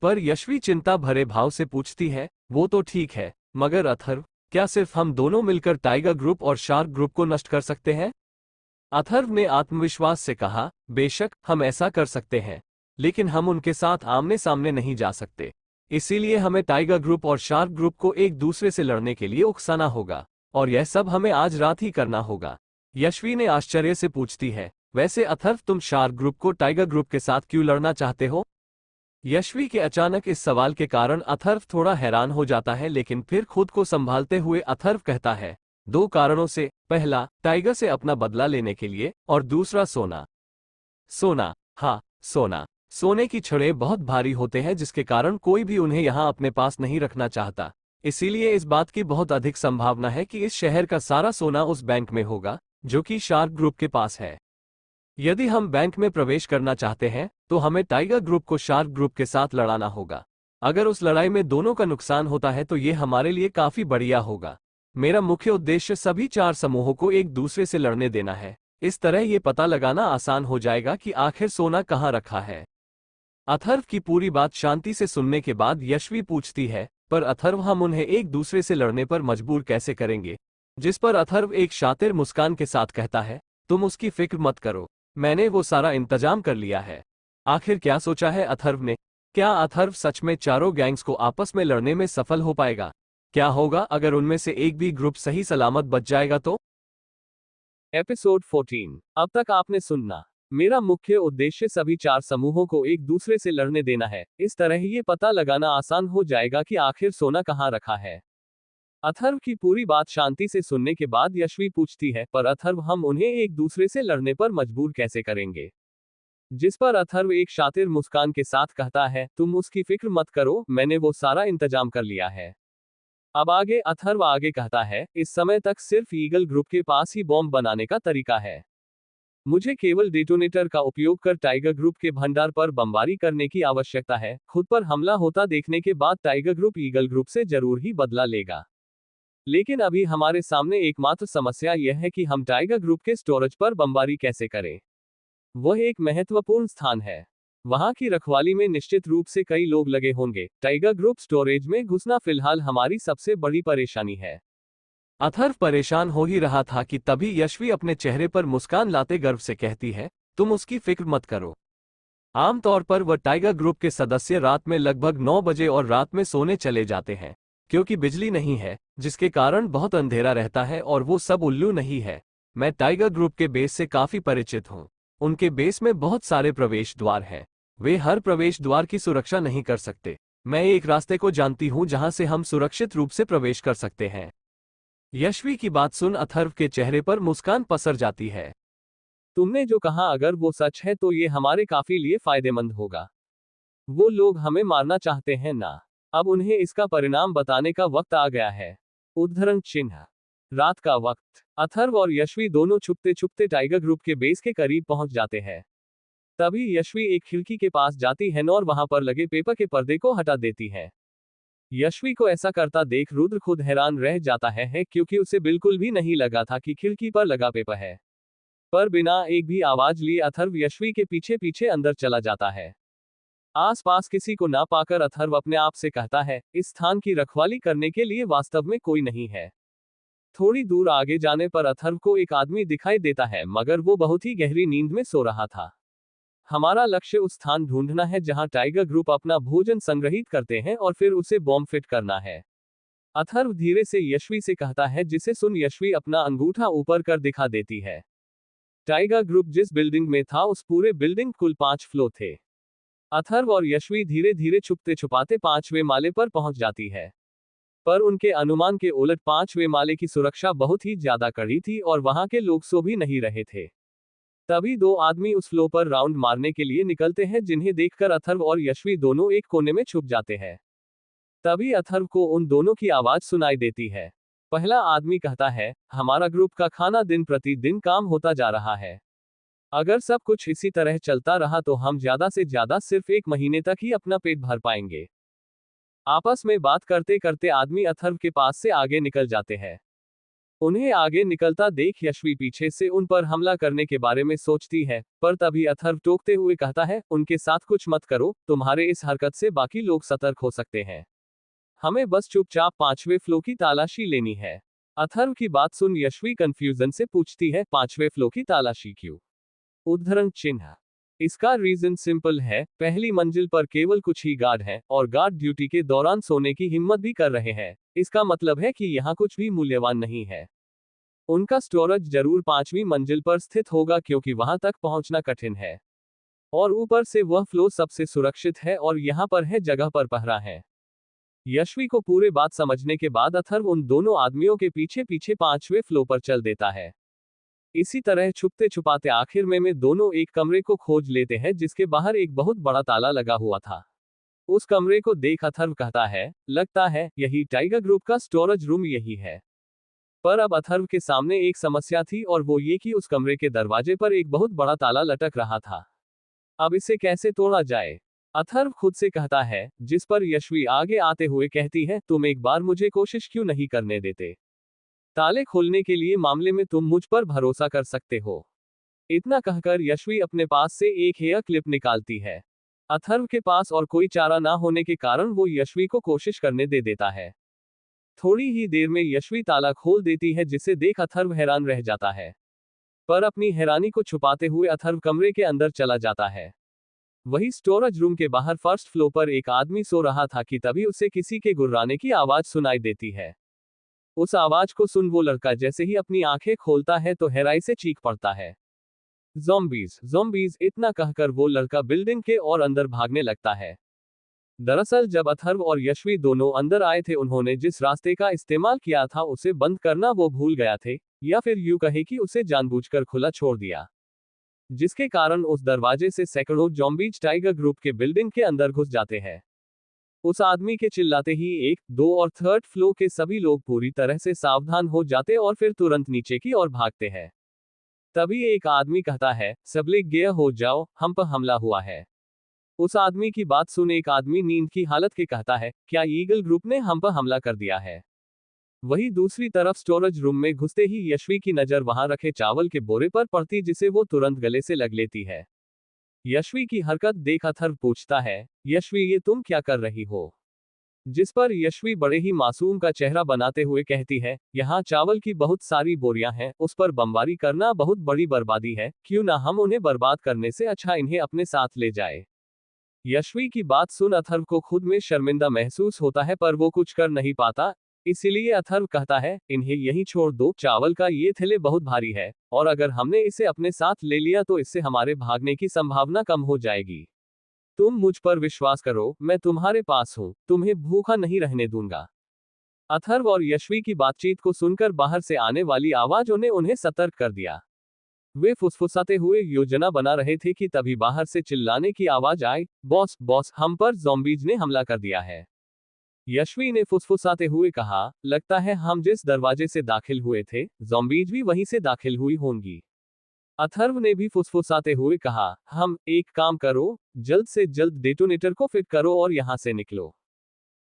पर यशवी चिंता भरे भाव से पूछती है, वो तो ठीक है, मगर अथर्व, क्या सिर्फ हम दोनों मिलकर टाइगर ग्रुप और शार्क ग्रुप को नष्ट कर सकते हैं? अथर्व ने आत्मविश्वास से कहा, बेशक हम ऐसा कर सकते हैं, लेकिन हम उनके साथ आमने सामने नहीं जा सकते। इसीलिए हमें टाइगर ग्रुप और शार्क ग्रुप को एक दूसरे से लड़ने के लिए उकसाना होगा, और यह सब हमें आज रात ही करना होगा। यशवी ने आश्चर्य से पूछती है, वैसे अथर्व, तुम शार्क ग्रुप को टाइगर ग्रुप के साथ क्यों लड़ना चाहते हो? यशवी के अचानक इस सवाल के कारण अथर्व थोड़ा हैरान हो जाता है, लेकिन फिर खुद को संभालते हुए अथर्व कहता है, 2 कारणों से। पहला, टाइगर से अपना बदला लेने के लिए, और दूसरा सोना। सोना, हाँ, सोना। सोने की छड़ें बहुत भारी होते हैं, जिसके कारण कोई भी उन्हें यहाँ अपने पास नहीं रखना चाहता। इसीलिए इस बात की बहुत अधिक संभावना है कि इस शहर का सारा सोना उस बैंक में होगा, जो कि शार्क ग्रुप के पास है। यदि हम बैंक में प्रवेश करना चाहते हैं, तो हमें टाइगर ग्रुप को शार्क ग्रुप के साथ लड़ाना होगा। अगर उस लड़ाई में दोनों का नुकसान होता है तो ये हमारे लिए काफी बढ़िया होगा। मेरा मुख्य उद्देश्य सभी 4 समूहों को एक दूसरे से लड़ने देना है। इस तरह ये पता लगाना आसान हो जाएगा कि आखिर सोना कहाँ रखा है। अथर्व की पूरी बात शांति से सुनने के बाद यशवी पूछती है, पर अथर्व, हम उन्हें एक दूसरे से लड़ने पर मजबूर कैसे करेंगे? जिस पर अथर्व एक शातिर मुस्कान के साथ कहता है, तुम उसकी फिक्र मत करो, मैंने वो सारा इंतजाम कर लिया है। आखिर क्या सोचा है अथर्व ने? क्या अथर्व सच में चारों गैंग्स को आपस में लड़ने में सफल हो पाएगा? क्या होगा अगर उनमें से एक भी ग्रुप सही सलामत बच जाएगा तो? एपिसोड 14। अब तक आपने सुनना। मेरा मुख्य उद्देश्य सभी 4 समूहों को एक दूसरे से लड़ने देना है। इस तरह ये पता लगाना आसान हो जाएगा कि आखिर सोना कहाँ रखा है। अथर्व की पूरी बात शांति से सुनने के बाद यशवी पूछती है, पर अथर्व, हम उन्हें एक दूसरे से लड़ने पर मजबूर कैसे करेंगे? जिस पर अथर्व एक शातिर मुस्कान के साथ कहता है, तुम उसकी फिक्र मत करो, मैंने वो सारा इंतजाम कर लिया है। अब आगे अथर्व आगे कहता है, इस समय तक सिर्फ ईगल ग्रुप के पास ही बॉम्ब बनाने का तरीका है। मुझे केवल डेटोनेटर का उपयोग कर टाइगर ग्रुप के भंडार पर बमबारी करने की आवश्यकता है। खुद पर हमला होता देखने के बाद टाइगर ग्रुप ईगल ग्रुप से जरूर ही बदला लेगा। लेकिन अभी हमारे सामने एकमात्र समस्या यह है कि हम टाइगर ग्रुप के स्टोरेज पर बमबारी कैसे करें। वह एक महत्वपूर्ण स्थान है। वहां की रखवाली में निश्चित रूप से कई लोग लगे होंगे। टाइगर ग्रुप स्टोरेज में घुसना फिलहाल हमारी सबसे बड़ी परेशानी है। अथर्व परेशान हो ही रहा था कि तभी यशवी अपने चेहरे पर मुस्कान लाते गर्व से कहती है, तुम उसकी फिक्र मत करो। आमतौर पर वह टाइगर ग्रुप के सदस्य रात में लगभग 9 बजे और रात में सोने चले जाते हैं, क्योंकि बिजली नहीं है, जिसके कारण बहुत अंधेरा रहता है और वो सब उल्लू नहीं है। मैं टाइगर ग्रुप के बेस से काफी परिचित हूँ। उनके बेस में बहुत सारे प्रवेश द्वार हैं। वे हर प्रवेश द्वार की सुरक्षा नहीं कर सकते। मैं एक रास्ते को जानती हूँ जहां से हम सुरक्षित रूप से प्रवेश कर सकते हैं। यशवी की बात सुन अथर्व के चेहरे पर मुस्कान पसर जाती है। तुमने जो कहा अगर वो सच है तो ये हमारे काफी लिए फायदेमंद होगा। वो लोग हमें मारना चाहते हैं ना? अब उन्हें इसका परिणाम बताने का वक्त आ गया है। उद्धरण चिन्ह। रात का वक्त। अथर्व और यशवी दोनों छुपते छुपते टाइगर ग्रुप के बेस के करीब पहुंच जाते हैं। तभी यशवी एक खिड़की के पास जाती है और वहां पर लगे पेपर के पर्दे को हटा देती है। यशवी को ऐसा करता देख रुद्र खुद हैरान रह जाता है क्योंकि उसे बिल्कुल भी नहीं लगा था कि खिड़की पर लगा पेपर है। पर बिना एक भी आवाज लिए अथर्व यशवी के पीछे पीछे अंदर चला जाता है। आसपास किसी को ना पाकर अथर्व अपने आप से कहता है, इस स्थान की रखवाली करने के लिए वास्तव में कोई नहीं है। थोड़ी दूर आगे जाने पर अथर्व को एक आदमी दिखाई देता है, मगर वो बहुत ही गहरी नींद में सो रहा था। हमारा लक्ष्य उस स्थान ढूंढना है जहां टाइगर ग्रुप अपना भोजन संग्रहित करते हैं और फिर उसे बॉम्ब फिट करना है। अथर्व धीरे से यशवी से कहता है, जिसे सुन यशवी अपना अंगूठा ऊपर कर दिखा देती है। टाइगर ग्रुप जिस बिल्डिंग में था उस पूरे बिल्डिंग कुल 5 फ्लोर थे। अथर्व और यशवी धीरे धीरे छुपते छुपाते 5वें माले पर पहुंच जाती है। पर उनके अनुमान के उलट 5वें माले की सुरक्षा बहुत ही ज्यादा कड़ी थी और वहां के लोग सो भी नहीं रहे थे। तभी 2 आदमी उस फ्लोर पर राउंड मारने के लिए निकलते हैं, जिन्हें देखकर अथर्व और यशवी दोनों एक कोने में छुप जाते हैं। तभी अथर्व को उन दोनों की आवाज सुनाई देती है। पहला आदमी कहता है, हमारा ग्रुप का खाना दिन प्रतिदिन काम होता जा रहा है। अगर सब कुछ इसी तरह चलता रहा तो हम ज्यादा से ज्यादा सिर्फ 1 महीने तक ही अपना पेट भर पाएंगे। आपस में बात करते करते आदमी अथर्व के पास से आगे निकल जाते हैं। उन्हें आगे निकलता देख यशवी पीछे से उन पर हमला करने के बारे में सोचती है, पर तभी अथर्व टोकते हुए कहता है, उनके साथ कुछ मत करो, तुम्हारे इस हरकत से बाकी लोग सतर्क हो सकते हैं। हमें बस चुपचाप 5वें फ्लो की तलाशी लेनी है। अथर्व की बात सुन यशवी कंफ्यूजन से पूछती है, 5वें फ्लो की तलाशी क्यों? उद्धरण चिन्ह। इसका रीजन सिंपल है, पहली मंजिल पर केवल कुछ ही गार्ड हैं और गार्ड ड्यूटी के दौरान सोने की हिम्मत भी कर रहे हैं। इसका मतलब है कि यहाँ कुछ भी मूल्यवान नहीं है। उनका स्टोरेज जरूर 5वीं मंजिल पर स्थित होगा क्योंकि वहां तक पहुंचना कठिन है। और ऊपर से वह फ्लोर सबसे सुरक्षित है और यहाँ पर है जगह पर पहरा है। यशवी को पूरे बात समझने के बाद अथर्व उन दोनों आदमियों के पीछे पीछे 5वें फ्लोर पर चल देता है। इसी तरह छुपते छुपाते आखिर में दोनों एक कमरे को खोज लेते हैं, जिसके बाहर एक बहुत बड़ा ताला लगा हुआ था। उस कमरे को देख अथर्व कहता है, लगता है यही टाइगर ग्रुप का स्टोरेज रूम यही है। पर अब अथर्व के सामने एक समस्या थी और वो ये कि उस कमरे के दरवाजे पर एक बहुत बड़ा ताला लटक रहा था। अब इसे कैसे तोड़ा जाए? अथर्व खुद से कहता है, जिस पर यशवी आगे आते हुए कहती है, तुम एक बार मुझे कोशिश क्यों नहीं करने देते? ताले खोलने के लिए मामले में तुम मुझ पर भरोसा कर सकते हो। इतना कहकर यशवी अपने पास से एक हेयर क्लिप निकालती है। अथर्व के पास और कोई चारा ना होने के कारण वो यशवी को कोशिश करने दे देता है। थोड़ी ही देर में यशवी ताला खोल देती है, जिसे देख अथर्व हैरान रह जाता है। पर अपनी हैरानी को छुपाते हुए अथर्व कमरे के अंदर चला जाता है। वही स्टोरेज रूम के बाहर फर्स्ट फ्लोर पर एक आदमी सो रहा था कि तभी उसे किसी के गुर्राने की आवाज सुनाई देती है। उस आवाज को सुन वो लड़का जैसे ही अपनी आंखें खोलता है तो हैरानी से चीख पड़ता है, ज़ॉम्बीज़, ज़ॉम्बीज़! इतना कहकर वो लड़का बिल्डिंग के और अंदर भागने लगता है। दरअसल जब अथर्व और यशवी दोनों अंदर आए थे, उन्होंने जिस रास्ते का इस्तेमाल किया था उसे बंद करना वो भूल गया थे, या फिर यूं कहे कि उसे जानबूझकर खुला छोड़ दिया, जिसके कारण उस दरवाजे से सैकड़ों ज़ॉम्बीज़ टाइगर ग्रुप के बिल्डिंग के अंदर घुस जाते हैं। उस आदमी के चिल्लाते ही 1, 2 और 3rd फ्लोर के सभी लोग पूरी तरह से सावधान हो जाते और फिर तुरंत नीचे की ओर भागते हैं। तभी एक आदमी कहता है, सबले गियर हो जाओ, हम पर हमला हुआ है। उस आदमी की बात सुन एक आदमी नींद की हालत के कहता है, क्या ईगल ग्रुप ने हम पर हमला कर दिया है? वही दूसरी तरफ स्टोरेज रूम में घुसते ही यशवी की नजर वहां रखे चावल के बोरे पर पड़ती, जिसे वो तुरंत गले से लग लेती है। यशवी की हरकत देख अथर्व पूछता है, यशवी ये तुम क्या कर रही हो? जिस पर यशवी बड़े ही मासूम का चेहरा बनाते हुए कहती है, यहाँ चावल की बहुत सारी बोरियां हैं, उस पर बमबारी करना बहुत बड़ी बर्बादी है, क्यों ना हम उन्हें बर्बाद करने से अच्छा इन्हें अपने साथ ले जाए। यशवी की बात सुन अथर्व को खुद में शर्मिंदा महसूस होता है, पर वो कुछ कर नहीं पाता। इसीलिए अथर्व कहता है, इन्हें यहीं छोड़ दो, चावल का ये थैले बहुत भारी है और अगर हमने इसे अपने साथ ले लिया तो इससे हमारे भागने की संभावना कम हो जाएगी। तुम मुझ पर विश्वास करो, मैं तुम्हारे पास हूं, तुम्हें भूखा नहीं रहने दूंगा। अथर्व और यशवी की बातचीत को सुनकर बाहर से आने वाली आवाजों ने उन्हें सतर्क कर दिया। वे फुसफुसाते हुए योजना बना रहे थे कि तभी बाहर से चिल्लाने की आवाज आई, बॉस बॉस, हम पर ज़ॉम्बीज़ ने हमला कर दिया है। यशवी ने फुसफुसाते हुए कहा, लगता है हम जिस दरवाजे से दाखिल हुए थे, ज़ॉम्बीज़ भी वहीं से दाखिल हुई होंगी। अथर्व ने भी फुसफुसाते हुए कहा, हम एक काम करो, जल्द से जल्द डेटोनेटर को फिट करो और यहां से निकलो।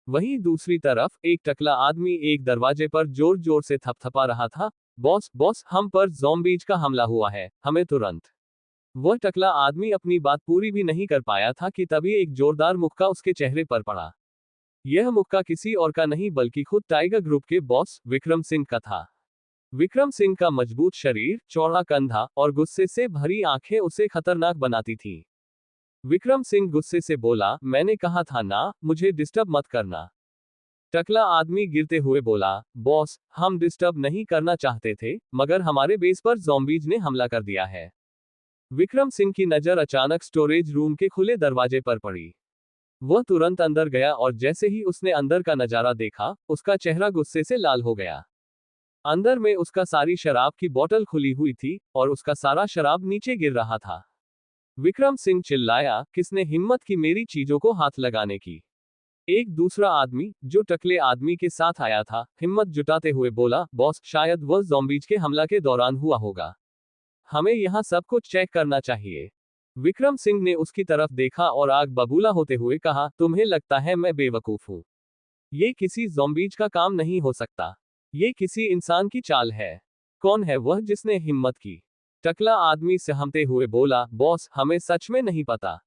वहीं दूसरी तरफ एक टकला आदमी एक दरवाजे पर जोर जोर से थपथपा रहा था, बॉस बॉस, हम पर ज़ॉम्बीज़ का हमला हुआ है, हमें तुरंत। वह टकला आदमी अपनी बात पूरी भी नहीं कर पाया था कि तभी एक जोरदार मुक्का उसके चेहरे पर पड़ा। यह मुक्का किसी और का नहीं बल्कि खुद टाइगर ग्रुप के बॉस विक्रम सिंह का था। विक्रम सिंह का मजबूत शरीर, चौड़ा कंधा और गुस्से से भरी आंखें उसे खतरनाक बनाती थीं। विक्रम सिंह गुस्से से बोला, मैंने कहा था ना, मुझे डिस्टर्ब मत करना। टकला आदमी गिरते हुए बोला, बॉस, हम डिस्टर्ब नहीं करना चाहते थे, मगर हमारे बेस पर ज़ॉम्बीज ने हमला कर दिया है। विक्रम सिंह की नजर अचानक स्टोरेज रूम के खुले दरवाजे पर पड़ी। वह तुरंत अंदर गया और जैसे ही उसने अंदर का नजारा देखा, उसका चेहरा गुस्से से लाल हो गया। अंदर में उसका सारी शराब की बोतल खुली हुई थी और उसका सारा शराब नीचे गिर रहा था। विक्रम सिंह चिल्लाया, किसने हिम्मत की मेरी चीजों को हाथ लगाने की? एक दूसरा आदमी, जो टकले आदमी के साथ आया था, हिम्मत जुटाते हुए बोला, बॉस, शायद वह ज़ॉम्बीज के हमला के दौरान हुआ होगा। हमें यहाँ सब कुछ चेक करना चाहिए। विक्रम सिंह ने उसकी तरफ देखा और आग बबूला होते हुए कहा, तुम्हें लगता है मैं बेवकूफ हूँ? ये किसी ज़ॉम्बीज का काम नहीं हो सकता। ये किसी इंसान की चाल है। कौन है वह जिसने हिम्मत की? टकला आदमी सहमते हुए बोला, बॉस, हमें सच में नहीं पता।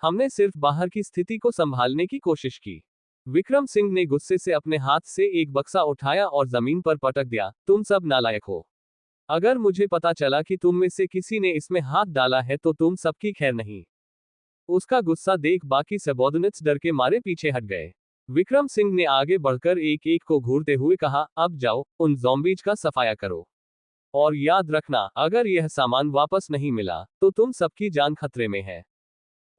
हमने सिर्फ बाहर की स्थिति को संभालने की कोशिश की। विक्रम सिंह ने गुस्से से अपने हाथ से एक बक्सा उठाया और जमीन पर पटक दिया, तुम सब नालायक हो। अगर मुझे पता चला कि तुम में से किसी ने इसमें हाथ डाला है तो तुम सबकी खैर नहीं। उसका गुस्सा देख बाकी सबॉर्डिनेट्स डर के मारे पीछे हट गए। विक्रम सिंह ने आगे बढ़कर एक एक को घूरते हुए कहा, अब जाओ, उन ज़ॉम्बीज का सफाया करो। और याद रखना, अगर यह सामान वापस नहीं मिला, तो तुम सबकी जान खतरे में है।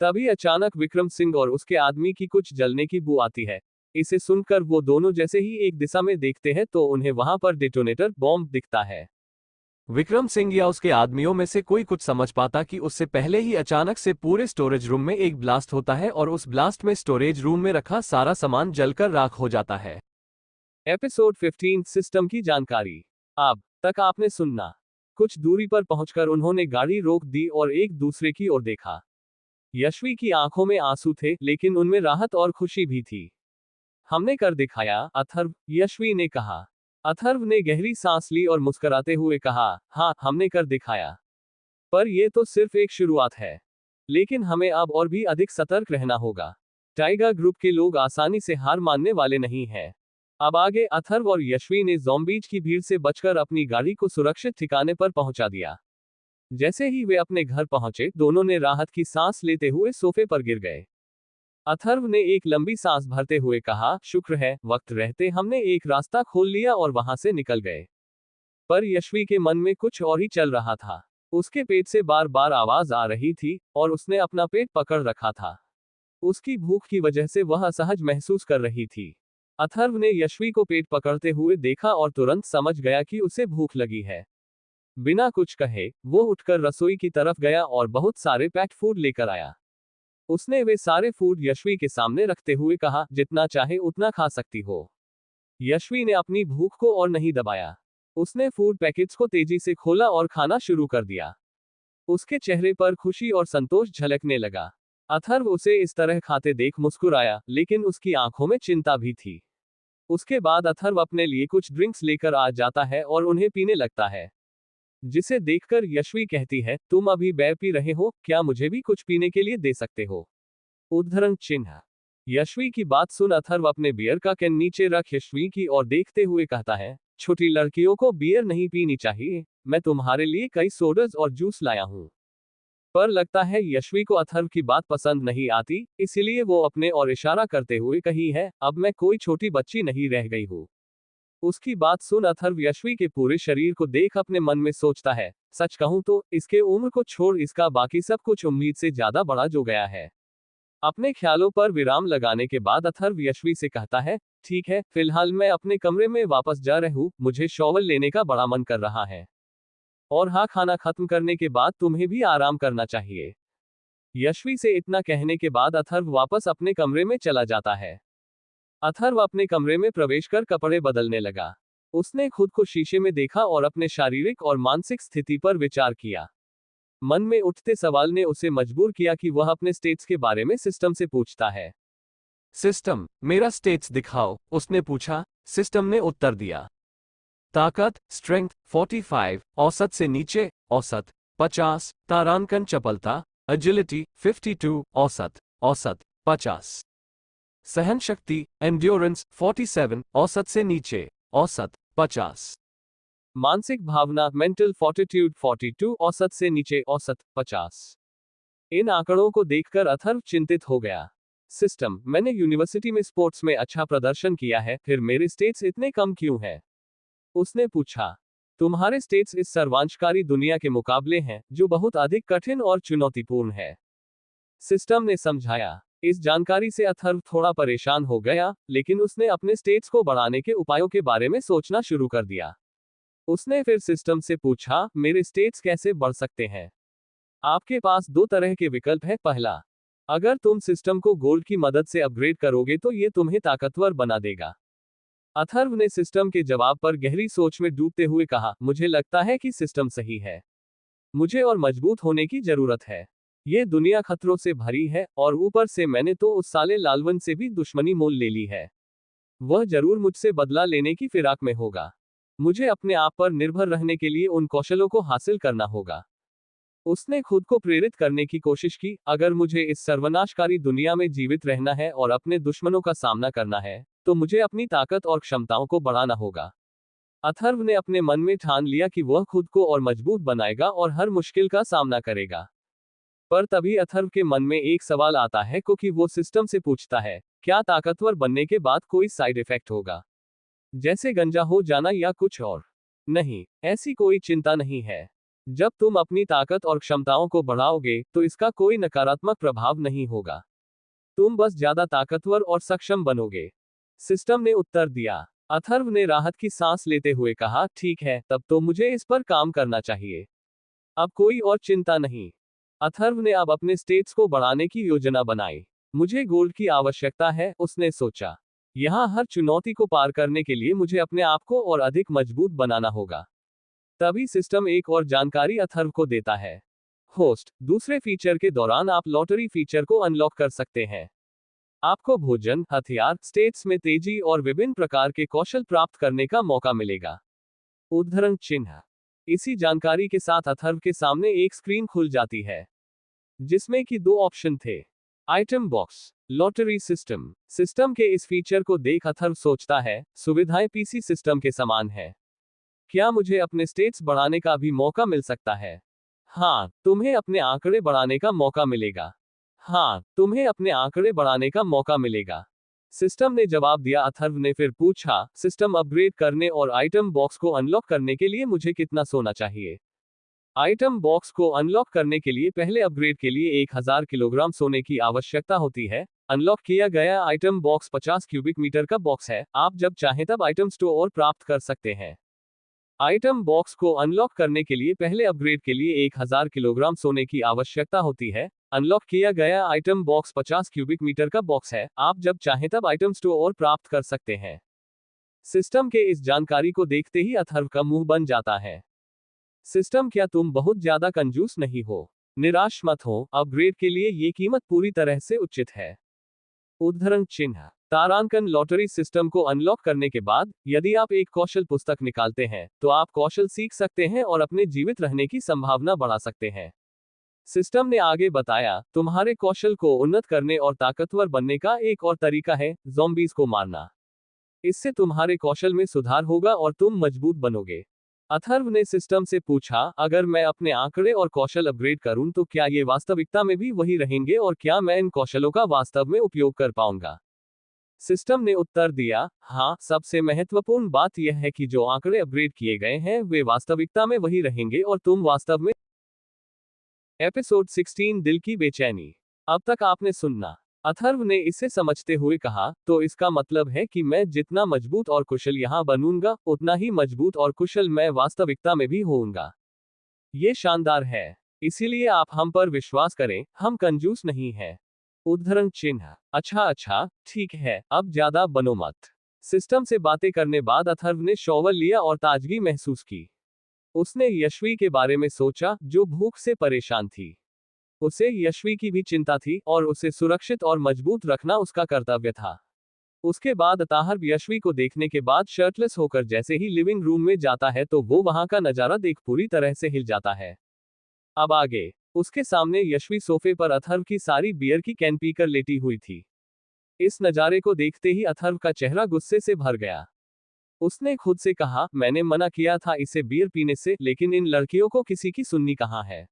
तभी अचानक विक्रम सिंह और उसके आदमी की कुछ जलने की बू आती है। इसे सुनकर वो दोनों जैसे ही एक दिशा में देखते हैं तो उन्हें वहां पर डेटोनेटर बॉम्ब दिखता है। विक्रम सिंह या उसके आदमियों में से कोई कुछ समझ पाता कि उससे पहले ही अचानक से पूरे स्टोरेज रूम में एक ब्लास्ट होता है और उस ब्लास्ट में स्टोरेज रूम में रखा सारा सामान जलकर राख हो जाता है। एपिसोड 15 सिस्टम की जानकारी। अब तक आपने सुनना। कुछ दूरी पर पहुंचकर उन्होंने गाड़ी रोक दी और एक दूसरे की ओर देखा। यशवी की आंखों में आंसू थे, लेकिन उनमें राहत और खुशी भी थी। हमने कर दिखाया, अथर्व, यशवी ने कहा। अथर्व ने गहरी सांस ली और मुस्कुराते हुए कहा, हाँ, हमने कर दिखाया। पर यह तो सिर्फ एक शुरुआत है। लेकिन हमें अब और भी अधिक सतर्क रहना होगा। टाइगर ग्रुप के लोग आसानी से हार मानने वाले नहीं हैं। अब आगे अथर्व और यशवी ने ज़ॉम्बीज की भीड़ से बचकर अपनी गाड़ी को सुरक्षित ठिकाने पर पहुंचा दिया। जैसे ही वे अपने घर पहुंचे, दोनों ने राहत की सांस लेते हुए सोफे पर गिर गए। अथर्व ने एक लंबी सांस भरते हुए कहा, शुक्र है, वक्त रहते हमने एक रास्ता खोल लिया और वहां से निकल गए। पर यशवी के मन में कुछ और ही चल रहा था। उसके पेट से बार बार आवाज आ रही थी और उसने अपना पेट पकड़ रखा था। उसकी भूख की वजह से वह असहज महसूस कर रही थी। अथर्व ने यशवी को पेट पकड़ते हुए देखा और तुरंत समझ गया कि उसे भूख लगी है। बिना कुछ कहे, वो उठकर रसोई की तरफ गया और बहुत सारे पैक्ड फूड लेकर आया। उसने वे सारे फूड यशवी के सामने रखते हुए कहा, जितना चाहे उतना खा सकती हो। यशवी ने अपनी भूख को और नहीं दबाया। उसने फूड पैकेट्स को तेजी से खोला और खाना शुरू कर दिया। उसके चेहरे पर खुशी और संतोष झलकने लगा। अथर्व उसे इस तरह खाते देख मुस्कुराया, लेकिन उसकी आंखों में चिंता भी थी। उसके बाद अथर्व अपने लिए कुछ ड्रिंक्स लेकर आ जाता है और उन्हें पीने लगता है। जिसे देखकर यशवी कहती है, तुम अभी बैर पी रहे हो, क्या मुझे भी कुछ पीने के लिए दे सकते हो? उद्धरण चिन्ह। यशवी की बात सुन अथर्व अपने बियर का कैन नीचे रख यशवी की ओर देखते हुए कहता है, छोटी लड़कियों को बियर नहीं पीनी चाहिए, मैं तुम्हारे लिए कई सोडस और जूस लाया हूं। पर लगता है यशवी को अथर्व की बात पसंद नहीं आती, इसीलिए वो अपने और इशारा करते हुए कही है, अब मैं कोई छोटी बच्ची नहीं रह गई हूं। उसकी बात सुन अथर्व यशवी के पूरे शरीर को देख अपने मन में सोचता है, सच कहूं तो इसके उम्र को छोड़ इसका बाकी सब कुछ उम्मीद से ज्यादा बड़ा जो गया है। अपने ख्यालों पर विराम लगाने के बाद अथर्व यशवी से कहता है, ठीक है, फिलहाल मैं अपने कमरे में वापस जा रहा हूं, मुझे शॉवर लेने का बड़ा मन कर रहा है। और हाँ, खाना खत्म करने के बाद तुम्हें भी आराम करना चाहिए। यशवी से इतना कहने के बाद अथर्व वापस अपने कमरे में चला जाता है। अथर्व अपने कमरे में प्रवेश कर कपड़े बदलने लगा। उसने खुद को शीशे में देखा और अपने शारीरिक और मानसिक स्थिति पर विचार किया। मन में उठते सवाल ने उसे मजबूर किया कि वह अपने स्टेट्स के बारे में सिस्टम से पूछता है। सिस्टम, मेरा स्टेट्स दिखाओ, उसने पूछा। सिस्टम ने उत्तर दिया। ताकत, स्ट्रेंथ 45, औसत से नीचे, औसत 50, तारांकन चपलता, एजिलिटी 52, औसत 50। सहन शक्ति, एंड्योरेंस 47, औसत से नीचे, औसत 50। मानसिक भावना, मेंटल फोर्टिट्यूड 42, औसत से नीचे, औसत 50। इन आंकड़ों को देखकर अथर्व चिंतित हो गया। सिस्टम, मैंने यूनिवर्सिटी में स्पोर्ट्स में अच्छा प्रदर्शन किया है, फिर मेरे स्टेट्स इतने कम क्यों हैं? उसने पूछा। तुम्हारे स्टेट्स इस सर्वांशकारी दुनिया के मुकाबले हैं, जो बहुत अधिक कठिन और चुनौतीपूर्ण है। सिस्टम ने समझाया। इस जानकारी से अथर्व थोड़ा परेशान हो गया, लेकिन उसने अपने स्टेट्स को बढ़ाने के उपायों के बारे में सोचना शुरू कर दिया। उसने फिर सिस्टम से पूछा, मेरे स्टेट्स कैसे बढ़ सकते हैं? आपके पास दो तरह के विकल्प हैं। पहला, अगर तुम सिस्टम को गोल्ड की मदद से अपग्रेड करोगे तो ये तुम्हें ताकतवर बना देगा। अथर्व ने सिस्टम के जवाब पर गहरी सोच में डूबते हुए कहा, मुझे लगता है कि सिस्टम सही है। मुझे और मजबूत होने की जरूरत है। ये दुनिया खतरों से भरी है, और ऊपर से मैंने तो उस साले लालवन से भी दुश्मनी मोल ले ली है। वह जरूर मुझसे बदला लेने की फिराक में होगा। मुझे अपने आप पर निर्भर रहने के लिए उन कौशलों को हासिल करना होगा। उसने खुद को प्रेरित करने की कोशिश की, अगर मुझे इस सर्वनाशकारी दुनिया में जीवित रहना है और अपने दुश्मनों का सामना करना है, तो मुझे अपनी ताकत और क्षमताओं को बढ़ाना होगा। अथर्व ने अपने मन में ठान लिया कि वह खुद को और मजबूत बनाएगा और हर मुश्किल का सामना करेगा। पर तभी अथर्व के मन में एक सवाल आता है क्योंकि वो सिस्टम से पूछता है, क्या ताकतवर बनने के बाद कोई साइड इफेक्ट होगा? जैसे गंजा हो जाना या कुछ और? नहीं, ऐसी कोई चिंता नहीं है। जब तुम अपनी ताकत और क्षमताओं को बढ़ाओगे, तो इसका कोई नकारात्मक प्रभाव नहीं होगा। तुम बस ज्यादा ताकतवर और सक्षम बनोगे। सिस्टम ने उत्तर दिया। अथर्व ने राहत की सांस लेते हुए कहा, ठीक है, तब तो मुझे इस पर काम करना चाहिए। अब कोई और चिंता नहीं। अथर्व ने अब अपने स्टेट्स को बढ़ाने की योजना बनाई। मुझे गोल्ड की आवश्यकता है, उसने सोचा। यहाँ हर चुनौती को पार करने के लिए मुझे अपने आप को और अधिक मजबूत बनाना होगा। तभी सिस्टम एक और जानकारी अथर्व को देता है। होस्ट, दूसरे फीचर के दौरान आप लॉटरी फीचर को अनलॉक कर सकते हैं। आपको भोजन, हथियार, स्टेट्स में तेजी और विभिन्न प्रकार के कौशल प्राप्त करने का मौका मिलेगा। उद्धरण चिन्ह। इसी जानकारी के साथ अथर्व के सामने एक स्क्रीन खुल जाती है, जिसमें कि दो ऑप्शन थे। Item box, lottery system. System के इस फीचर को देख अथर्व सोचता है, सुविधाएं पीसी सिस्टम के समान है। क्या मुझे अपने स्टेट्स बढ़ाने का भी मौका मिल सकता है? हाँ, तुम्हें अपने आंकड़े बढ़ाने का मौका मिलेगा। हाँ, तुम्हें अपने आंकड़े बढ़ाने का मौका मिलेगा। सिस्टम ने जवाब दिया। अथर्व ने फिर पूछा, सिस्टम अपग्रेड करने और आइटम बॉक्स को अनलॉक करने के लिए मुझे कितना सोना चाहिए? आइटम बॉक्स को अनलॉक करने के लिए पहले अपग्रेड के लिए 1000 किलोग्राम सोने की आवश्यकता होती है। अनलॉक किया गया आइटम बॉक्स 50 क्यूबिक मीटर का बॉक्स है। आप जब चाहें तब आइटम स्टोर प्राप्त कर सकते हैं। आइटम बॉक्स को अनलॉक करने के लिए पहले अपग्रेड के लिए 1000 किलोग्राम सोने की आवश्यकता होती है। अनलॉक किया गया आइटम बॉक्स 50 क्यूबिक मीटर का बॉक्स है। आप जब चाहें तब आइटम स्टोर प्राप्त कर सकते हैं। सिस्टम के इस जानकारी को देखते ही अथर्व का मुंह बन जाता है। सिस्टम, क्या तुम बहुत ज्यादा कंजूस नहीं हो? निराश मत हो, अपग्रेड के लिए ये कीमत पूरी तरह से उचित है। उद्धरण चिन्ह। तारांकन लॉटरी सिस्टम को अनलॉक करने के बाद, यदि आप एक कौशल पुस्तक निकालते हैं, तो आप कौशल सीख सकते हैं और अपने जीवित रहने की संभावना बढ़ा सकते हैं। सिस्टम ने आगे बताया, तुम्हारे कौशल को उन्नत करने और ताकतवर बनने का एक और तरीका है, ज़ॉम्बीज को मारना। इससे तुम्हारे कौशल में सुधार होगा और तुम मजबूत बनोगे। अथर्व ने सिस्टम से पूछा, अगर मैं अपने आंकड़े और कौशल अपग्रेड करूं तो क्या ये वास्तविकता में भी वही रहेंगे और क्या मैं इन कौशलों का वास्तव में उपयोग कर पाऊंगा? सिस्टम ने उत्तर दिया, हाँ, सबसे महत्वपूर्ण बात यह है कि जो आंकड़े अपग्रेड किए गए हैं वे वास्तविकता में वही रहेंगे और तुम वास्तव में। एपिसोड 16, दिल की बेचैनी। अब तक आपने सुनना। अथर्व ने इसे समझते हुए कहा, तो इसका मतलब है कि मैं जितना मजबूत और कुशल यहां बनूंगा, उतना ही मजबूत और कुशल मैं वास्तविकता में भी होऊंगा। ये शानदार है। इसीलिए आप हम पर विश्वास करें, हम कंजूस नहीं हैं। उद्धरण चिन्ह। अच्छा अच्छा, ठीक है, अब ज्यादा बनो मत। सिस्टम से बातें करने बाद अथर्व ने शॉवर लिया और ताजगी महसूस की। उसने यशवी के बारे में सोचा, जो भूख से परेशान थी। उसे यशवी की भी चिंता थी, और उसे सुरक्षित और मजबूत रखना उसका कर्तव्य था। उसके बाद ताहर यशवी को देखने के बाद शर्टलेस होकर जैसे ही लिविंग रूम में जाता है तो वो वहां का नजारा देख पूरी तरह से हिल जाता है। अब आगे। उसके सामने यशवी सोफे पर अथर्व की सारी बियर की कैन पीकर लेटी हुई थी। इस नजारे को देखते ही अथर्व का चेहरा गुस्से से भर गया। उसने खुद से कहा, मैंने मना किया था इसे बियर पीने से, लेकिन इन लड़कियों को किसी की सुननी कहाँ है।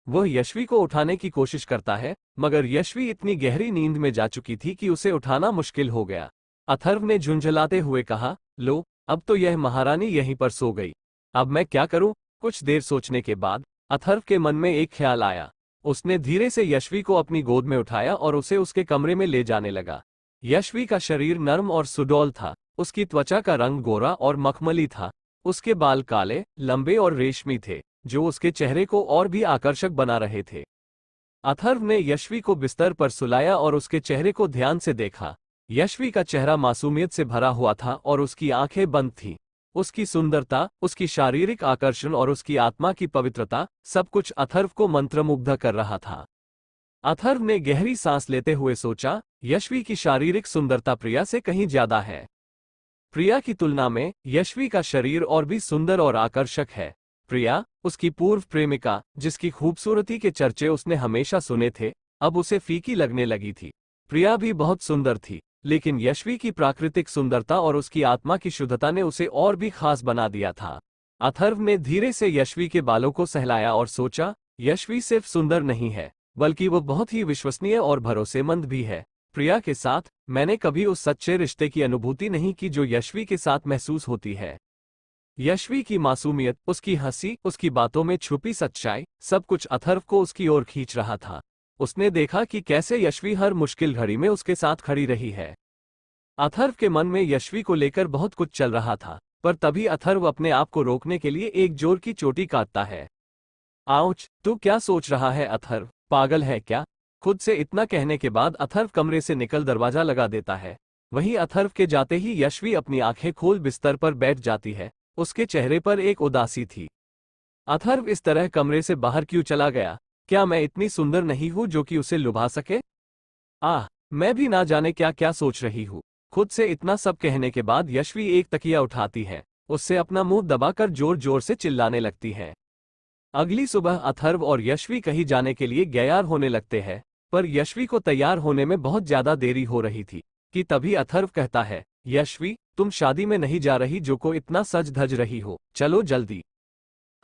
वह यशवी को उठाने की कोशिश करता है, मगर यशवी इतनी गहरी नींद में जा चुकी थी कि उसे उठाना मुश्किल हो गया। अथर्व ने झुंझलाते हुए कहा, लो, अब तो यह महारानी यहीं पर सो गई। अब मैं क्या करूं? कुछ देर सोचने के बाद अथर्व के मन में एक ख्याल आया। उसने धीरे से यशवी को अपनी गोद में उठाया और उसे उसके कमरे में ले जाने लगा। यशवी का शरीर नर्म और सुडौल था। उसकी त्वचा का रंग गोरा और मखमली था। उसके बाल काले, लंबे और रेशमी थे, जो उसके चेहरे को और भी आकर्षक बना रहे थे। अथर्व ने यशवी को बिस्तर पर सुलाया और उसके चेहरे को ध्यान से देखा। यशवी का चेहरा मासूमियत से भरा हुआ था और उसकी आंखें बंद थीं। उसकी सुंदरता, उसकी शारीरिक आकर्षण और उसकी आत्मा की पवित्रता, सब कुछ अथर्व को मंत्रमुग्ध कर रहा था। अथर्व ने गहरी सांस लेते हुए सोचा, यशवी की शारीरिक सुंदरता प्रिया से कहीं ज्यादा है। प्रिया की तुलना में यशवी का शरीर और भी सुंदर और आकर्षक है। प्रिया, उसकी पूर्व प्रेमिका, जिसकी खूबसूरती के चर्चे उसने हमेशा सुने थे, अब उसे फीकी लगने लगी थी। प्रिया भी बहुत सुंदर थी, लेकिन यशवी की प्राकृतिक सुंदरता और उसकी आत्मा की शुद्धता ने उसे और भी खास बना दिया था। अथर्व ने धीरे से यशवी के बालों को सहलाया और सोचा, यशवी सिर्फ सुंदर नहीं है, बल्कि वो बहुत ही विश्वसनीय और भरोसेमंद भी है। प्रिया के साथ मैंने कभी उस सच्चे रिश्ते की अनुभूति नहीं की जो यशवी के साथ महसूस होती है। यशवी की मासूमियत, उसकी हंसी, उसकी बातों में छुपी सच्चाई, सब कुछ अथर्व को उसकी ओर खींच रहा था। उसने देखा कि कैसे यशवी हर मुश्किल घड़ी में उसके साथ खड़ी रही है। अथर्व के मन में यशवी को लेकर बहुत कुछ चल रहा था, पर तभी अथर्व अपने आप को रोकने के लिए एक जोर की चोटी काटता है। आउच! तू क्या सोच रहा है अथर्व? पागल है क्या? खुद से इतना कहने के बाद अथर्व कमरे से निकल दरवाजा लगा देता है। वहीं अथर्व के जाते ही यशवी अपनी आंखें खोल बिस्तर पर बैठ जाती है। उसके चेहरे पर एक उदासी थी। अथर्व इस तरह कमरे से बाहर क्यों चला गया? क्या मैं इतनी सुंदर नहीं हूं जो कि उसे लुभा सके? मैं भी ना जाने क्या क्या सोच रही हूं। खुद से इतना सब कहने के बाद यशवी एक तकिया उठाती है, उससे अपना मुंह दबाकर जोर जोर से चिल्लाने लगती है। अगली सुबह अथर्व और यशवी कहीं जाने के लिए तैयार होने लगते हैं, पर यशवी को तैयार होने में बहुत ज्यादा देरी हो रही थी कि तभी अथर्व कहता है, यशवी, तुम शादी में नहीं जा रही जो को इतना सज धज रही हो, चलो जल्दी।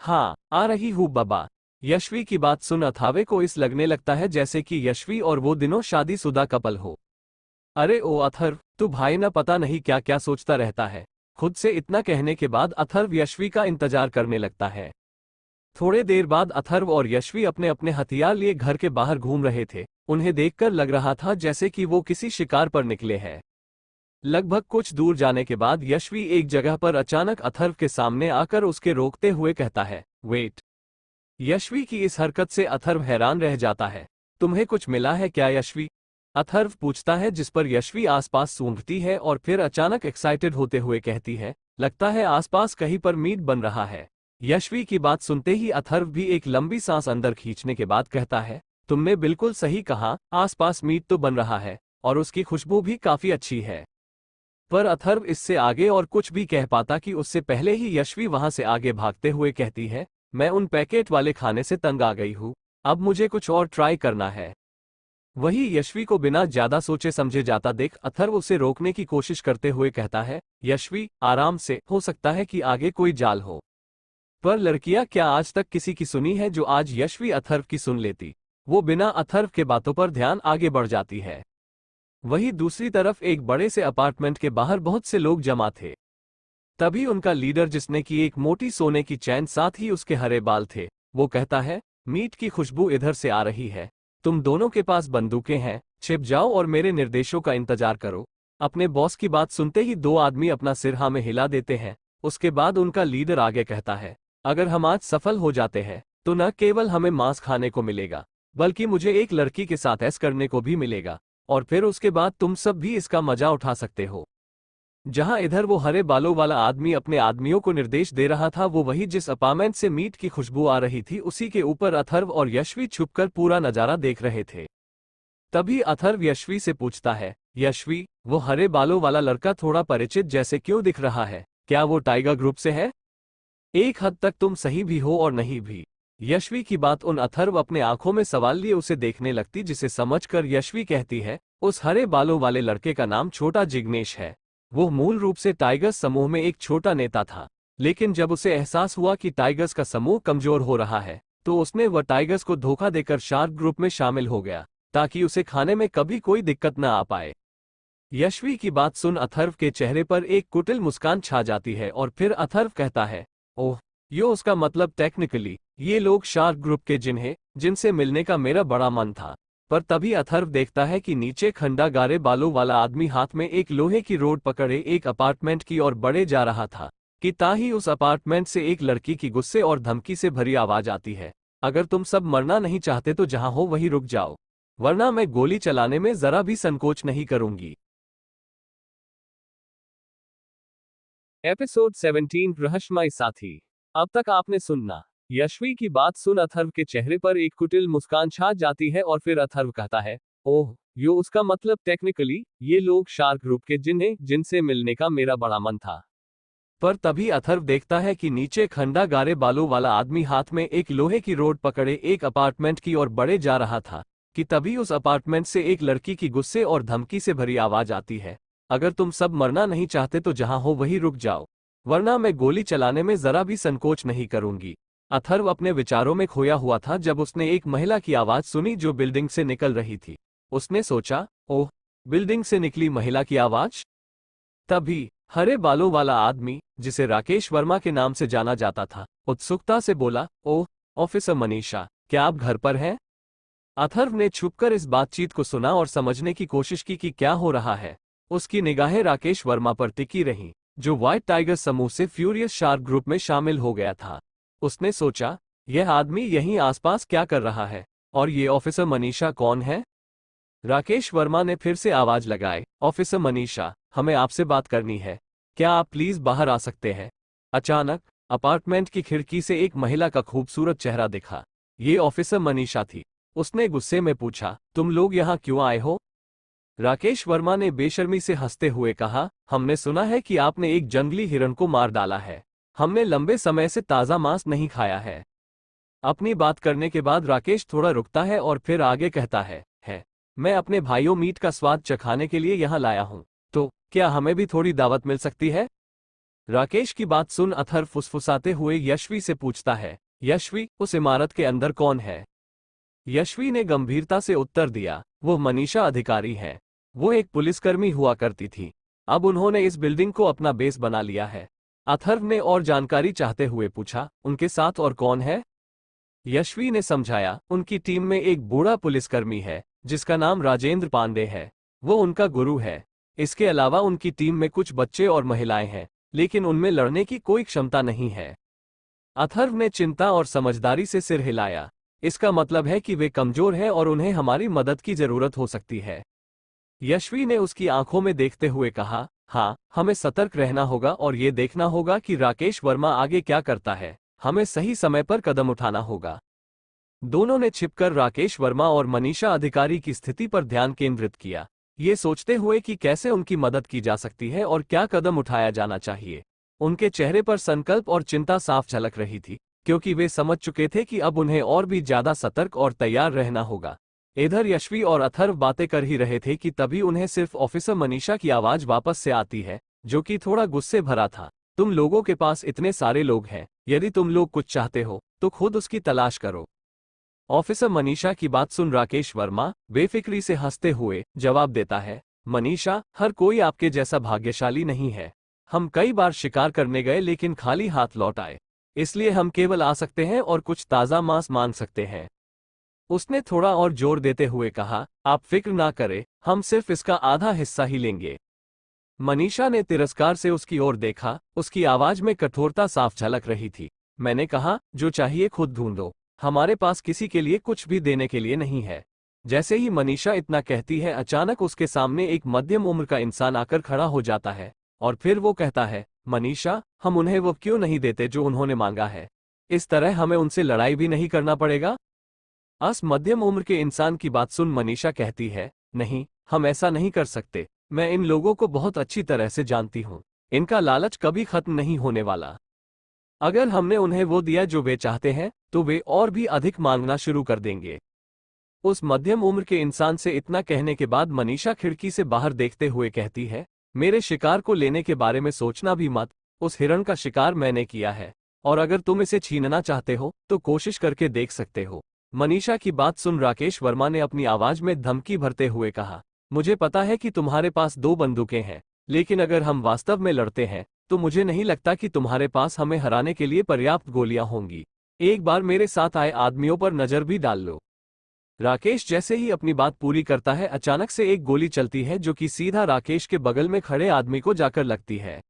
हाँ, आ रही हूँ बाबा। यशवी की बात सुन अथर्व को इस लगने लगता है जैसे कि यशवी और वो दिनों शादीशुदा कपल हो। अरे ओ अथर्व, तू भाई ना पता नहीं क्या क्या सोचता रहता है। खुद से इतना कहने के बाद अथर्व यशवी का इंतजार करने लगता है। थोड़े देर बाद अथर्व और यशवी अपने अपने हथियार लिए घर के बाहर घूम रहे थे। उन्हें देखकर लग रहा था जैसे कि वो किसी शिकार पर निकले हैं। लगभग कुछ दूर जाने के बाद यशवी एक जगह पर अचानक अथर्व के सामने आकर उसके रोकते हुए कहता है, वेट। यशवी की इस हरकत से अथर्व हैरान रह जाता है। तुम्हें कुछ मिला है क्या यशवी? अथर्व पूछता है, जिस पर यशवी आसपास सूंघती है और फिर अचानक एक्साइटेड होते हुए कहती है, लगता है आसपास कहीं पर मीट बन रहा है। यशवी की बात सुनते ही अथर्व भी एक लंबी सांस अंदर खींचने के बाद कहता है, तुमने बिल्कुल सही कहा, आसपास मीट तो बन रहा है और उसकी खुशबू भी काफी अच्छी है। पर अथर्व इससे आगे और कुछ भी कह पाता कि उससे पहले ही यशवी वहां से आगे भागते हुए कहती है, मैं उन पैकेट वाले खाने से तंग आ गई हूं, अब मुझे कुछ और ट्राई करना है। वही यशवी को बिना ज्यादा सोचे समझे जाता देख अथर्व उसे रोकने की कोशिश करते हुए कहता है, यशवी, आराम से, हो सकता है कि आगे कोई जाल हो। पर लड़कियां क्या आज तक किसी की सुनी है जो आज यशवी अथर्व की सुन लेती? वो बिना अथर्व के बातों पर ध्यान आगे बढ़ जाती है। वहीं दूसरी तरफ एक बड़े से अपार्टमेंट के बाहर बहुत से लोग जमा थे। तभी उनका लीडर, जिसने की एक मोटी सोने की चैन साथ ही उसके हरे बाल थे, वो कहता है, मीट की खुशबू इधर से आ रही है। तुम दोनों के पास बंदूकें हैं, छिप जाओ और मेरे निर्देशों का इंतजार करो। अपने बॉस की बात सुनते ही दो आदमी अपना सिर हाँ में हिला देते हैं। उसके बाद उनका लीडर आगे कहता है, अगर हम आज सफल हो जाते हैं तो न केवल हमें मांस खाने को मिलेगा, बल्कि मुझे एक लड़की के साथ ऐश करने को भी मिलेगा, और फिर उसके बाद तुम सब भी इसका मजा उठा सकते हो। जहां इधर वो हरे बालों वाला आदमी अपने आदमियों को निर्देश दे रहा था, वो वही जिस अपार्टमेंट से मीट की खुशबू आ रही थी, उसी के ऊपर अथर्व और यशवी छुपकर पूरा नजारा देख रहे थे। तभी अथर्व यशवी से पूछता है, यशवी, वो हरे बालों वाला लड़का थोड़ा परिचित जैसे क्यों दिख रहा है? क्या वो टाइगर ग्रुप से है? एक हद तक तुम सही भी हो और नहीं भी। यशवी की बात उन अथर्व अपने आंखों में सवाल लिए उसे देखने लगती, जिसे समझकर यशवी कहती है, उस हरे बालों वाले लड़के का नाम छोटा जिग्नेश है। वो मूल रूप से टाइगर्स समूह में एक छोटा नेता था, लेकिन जब उसे एहसास हुआ कि टाइगर्स का समूह कमजोर हो रहा है, तो उसने वह टाइगर्स को धोखा देकर शार्क ग्रुप में शामिल हो गया ताकि उसे खाने में कभी कोई दिक्कत न आ पाए। यशवी की बात सुन अथर्व के चेहरे पर एक कुटिल मुस्कान छा जाती है और फिर अथर्व कहता है, ओह, यो उसका मतलब टेक्निकली ये लोग शार्क ग्रुप के जिनसे मिलने का मेरा बड़ा मन था। पर तभी अथर्व देखता है कि नीचे खंडा गारे बालों वाला आदमी हाथ में एक लोहे की रोड पकड़े एक अपार्टमेंट की ओर बढ़े जा रहा था कि ताही उस अपार्टमेंट से एक लड़की की गुस्से और धमकी से भरी आवाज आती है, अगर तुम सब मरना नहीं चाहते तो जहां हो वहीं रुक जाओ, वरना मैं गोली चलाने में जरा भी संकोच नहीं करूंगी। एपिसोड 17 रहस्यमय साथी। अब तक आपने सुनना। यशवी की बात सुन अथर्व के चेहरे पर एक कुटिल मुस्कान छा जाती है और फिर अथर्व कहता है, ओह, यो उसका मतलब टेक्निकली ये लोग शार्क ग्रुप के जिनसे मिलने का मेरा बड़ा मन था। पर तभी अथर्व देखता है कि नीचे खंडा गारे बालों वाला आदमी हाथ में एक लोहे की रोड पकड़े एक अपार्टमेंट की ओर बढ़े जा रहा था कि तभी उस अपार्टमेंट से एक लड़की की गुस्से और धमकी से भरी आवाज आती है, अगर तुम सब मरना नहीं चाहते तो जहां हो वहीं रुक जाओ, वरना मैं गोली चलाने में जरा भी संकोच नहीं करूंगी। अथर्व अपने विचारों में खोया हुआ था जब उसने एक महिला की आवाज सुनी जो बिल्डिंग से निकल रही थी। उसने सोचा, ओह, बिल्डिंग से निकली महिला की आवाज। तभी हरे बालों वाला आदमी, जिसे राकेश वर्मा के नाम से जाना जाता था, उत्सुकता से बोला, ओह, ऑफिसर मनीषा, क्या आप घर पर हैं? अथर्व ने छुपकर इस बातचीत को सुना और समझने की कोशिश की कि क्या हो रहा है। उसकी निगाहें राकेश वर्मा पर टिकी रहीं, जो व्हाइट टाइगर समूह से फ्यूरियस शार्क ग्रुप में शामिल हो गया था। उसने सोचा, यह आदमी यहीं आसपास क्या कर रहा है, और ये ऑफिसर मनीषा कौन है? राकेश वर्मा ने फिर से आवाज लगाई, ऑफिसर मनीषा, हमें आपसे बात करनी है, क्या आप प्लीज बाहर आ सकते हैं? अचानक अपार्टमेंट की खिड़की से एक महिला का खूबसूरत चेहरा दिखा। ये ऑफिसर मनीषा थी। उसने गुस्से में पूछा, तुम लोग यहाँ क्यों आए हो? राकेश वर्मा ने बेशर्मी से हंसते हुए कहा, हमने सुना है कि आपने एक जंगली हिरण को मार डाला है। हमने लंबे समय से ताज़ा मांस नहीं खाया है। अपनी बात करने के बाद राकेश थोड़ा रुकता है और फिर आगे कहता है, मैं अपने भाइयों मीट का स्वाद चखाने के लिए यहाँ लाया हूँ, तो क्या हमें भी थोड़ी दावत मिल सकती है? राकेश की बात सुन अथर्व फुसफुसाते हुए यशवी से पूछता है, यशवी, उस इमारत के अंदर कौन है? यशवी ने गंभीरता से उत्तर दिया, वो मनीषा अधिकारी है। वो एक पुलिसकर्मी हुआ करती थी। अब उन्होंने इस बिल्डिंग को अपना बेस बना लिया है। अथर्व ने और जानकारी चाहते हुए पूछा, उनके साथ और कौन है? यशवी ने समझाया, उनकी टीम में एक बूढ़ा पुलिसकर्मी है जिसका नाम राजेंद्र पांडे है। वो उनका गुरु है। इसके अलावा उनकी टीम में कुछ बच्चे और महिलाएं हैं, लेकिन उनमें लड़ने की कोई क्षमता नहीं है। अथर्व ने चिंता और समझदारी से सिर हिलाया। इसका मतलब है कि वे कमजोर हैं और उन्हें हमारी मदद की जरूरत हो सकती है। यशवी ने उसकी आंखों में देखते हुए कहा, हाँ, हमें सतर्क रहना होगा और ये देखना होगा कि राकेश वर्मा आगे क्या करता है। हमें सही समय पर कदम उठाना होगा। दोनों ने छिपकर राकेश वर्मा और मनीषा अधिकारी की स्थिति पर ध्यान केंद्रित किया, ये सोचते हुए कि कैसे उनकी मदद की जा सकती है और क्या कदम उठाया जाना चाहिए। उनके चेहरे पर संकल्प और चिंता साफ झलक रही थी, क्योंकि वे समझ चुके थे कि अब उन्हें और भी ज्यादा सतर्क और तैयार रहना होगा। इधर यशवी और अथर्व बातें कर ही रहे थे कि तभी उन्हें सिर्फ ऑफिसर मनीषा की आवाज वापस से आती है, जो कि थोड़ा गुस्से भरा था। तुम लोगों के पास इतने सारे लोग हैं, यदि तुम लोग कुछ चाहते हो तो खुद उसकी तलाश करो। ऑफिसर मनीषा की बात सुन राकेश वर्मा बेफिक्री से हंसते हुए जवाब देता है, मनीषा, हर कोई आपके जैसा भाग्यशाली नहीं है। हम कई बार शिकार करने गए लेकिन खाली हाथ लौट आए, इसलिए हम केवल आ सकते हैं और कुछ ताज़ा मांस मांग सकते हैं। उसने थोड़ा और जोर देते हुए कहा, आप फिक्र ना करें, हम सिर्फ इसका आधा हिस्सा ही लेंगे। मनीषा ने तिरस्कार से उसकी ओर देखा, उसकी आवाज में कठोरता साफ झलक रही थी। मैंने कहा, जो चाहिए खुद ढूंढो, हमारे पास किसी के लिए कुछ भी देने के लिए नहीं है। जैसे ही मनीषा इतना कहती है, अचानक उसके सामने एक मध्यम उम्र का इंसान आकर खड़ा हो जाता है और फिर वो कहता है, मनीषा, हम उन्हें वो क्यों नहीं देते जो उन्होंने मांगा है? इस तरह हमें उनसे लड़ाई भी नहीं करना पड़ेगा। अस मध्यम उम्र के इंसान की बात सुन मनीषा कहती है, नहीं, हम ऐसा नहीं कर सकते। मैं इन लोगों को बहुत अच्छी तरह से जानती हूँ। इनका लालच कभी खत्म नहीं होने वाला। अगर हमने उन्हें वो दिया जो वे चाहते हैं, तो वे और भी अधिक मांगना शुरू कर देंगे। उस मध्यम उम्र के इंसान से इतना कहने के बाद मनीषा खिड़की से बाहर देखते हुए कहती है, मेरे शिकार को लेने के बारे में सोचना भी मत। उस हिरण का शिकार मैंने किया है और अगर तुम इसे छीनना चाहते हो तो कोशिश करके देख सकते हो। मनीषा की बात सुन राकेश वर्मा ने अपनी आवाज में धमकी भरते हुए कहा, मुझे पता है कि तुम्हारे पास 2 बंदूकें हैं, लेकिन अगर हम वास्तव में लड़ते हैं तो मुझे नहीं लगता कि तुम्हारे पास हमें हराने के लिए पर्याप्त गोलियां होंगी। एक बार मेरे साथ आए आदमियों पर नजर भी डाल लो। राकेश जैसे ही अपनी बात पूरी करता है, अचानक से एक गोली चलती है जो कि सीधा राकेश के बगल में खड़े आदमी को जाकर लगती है।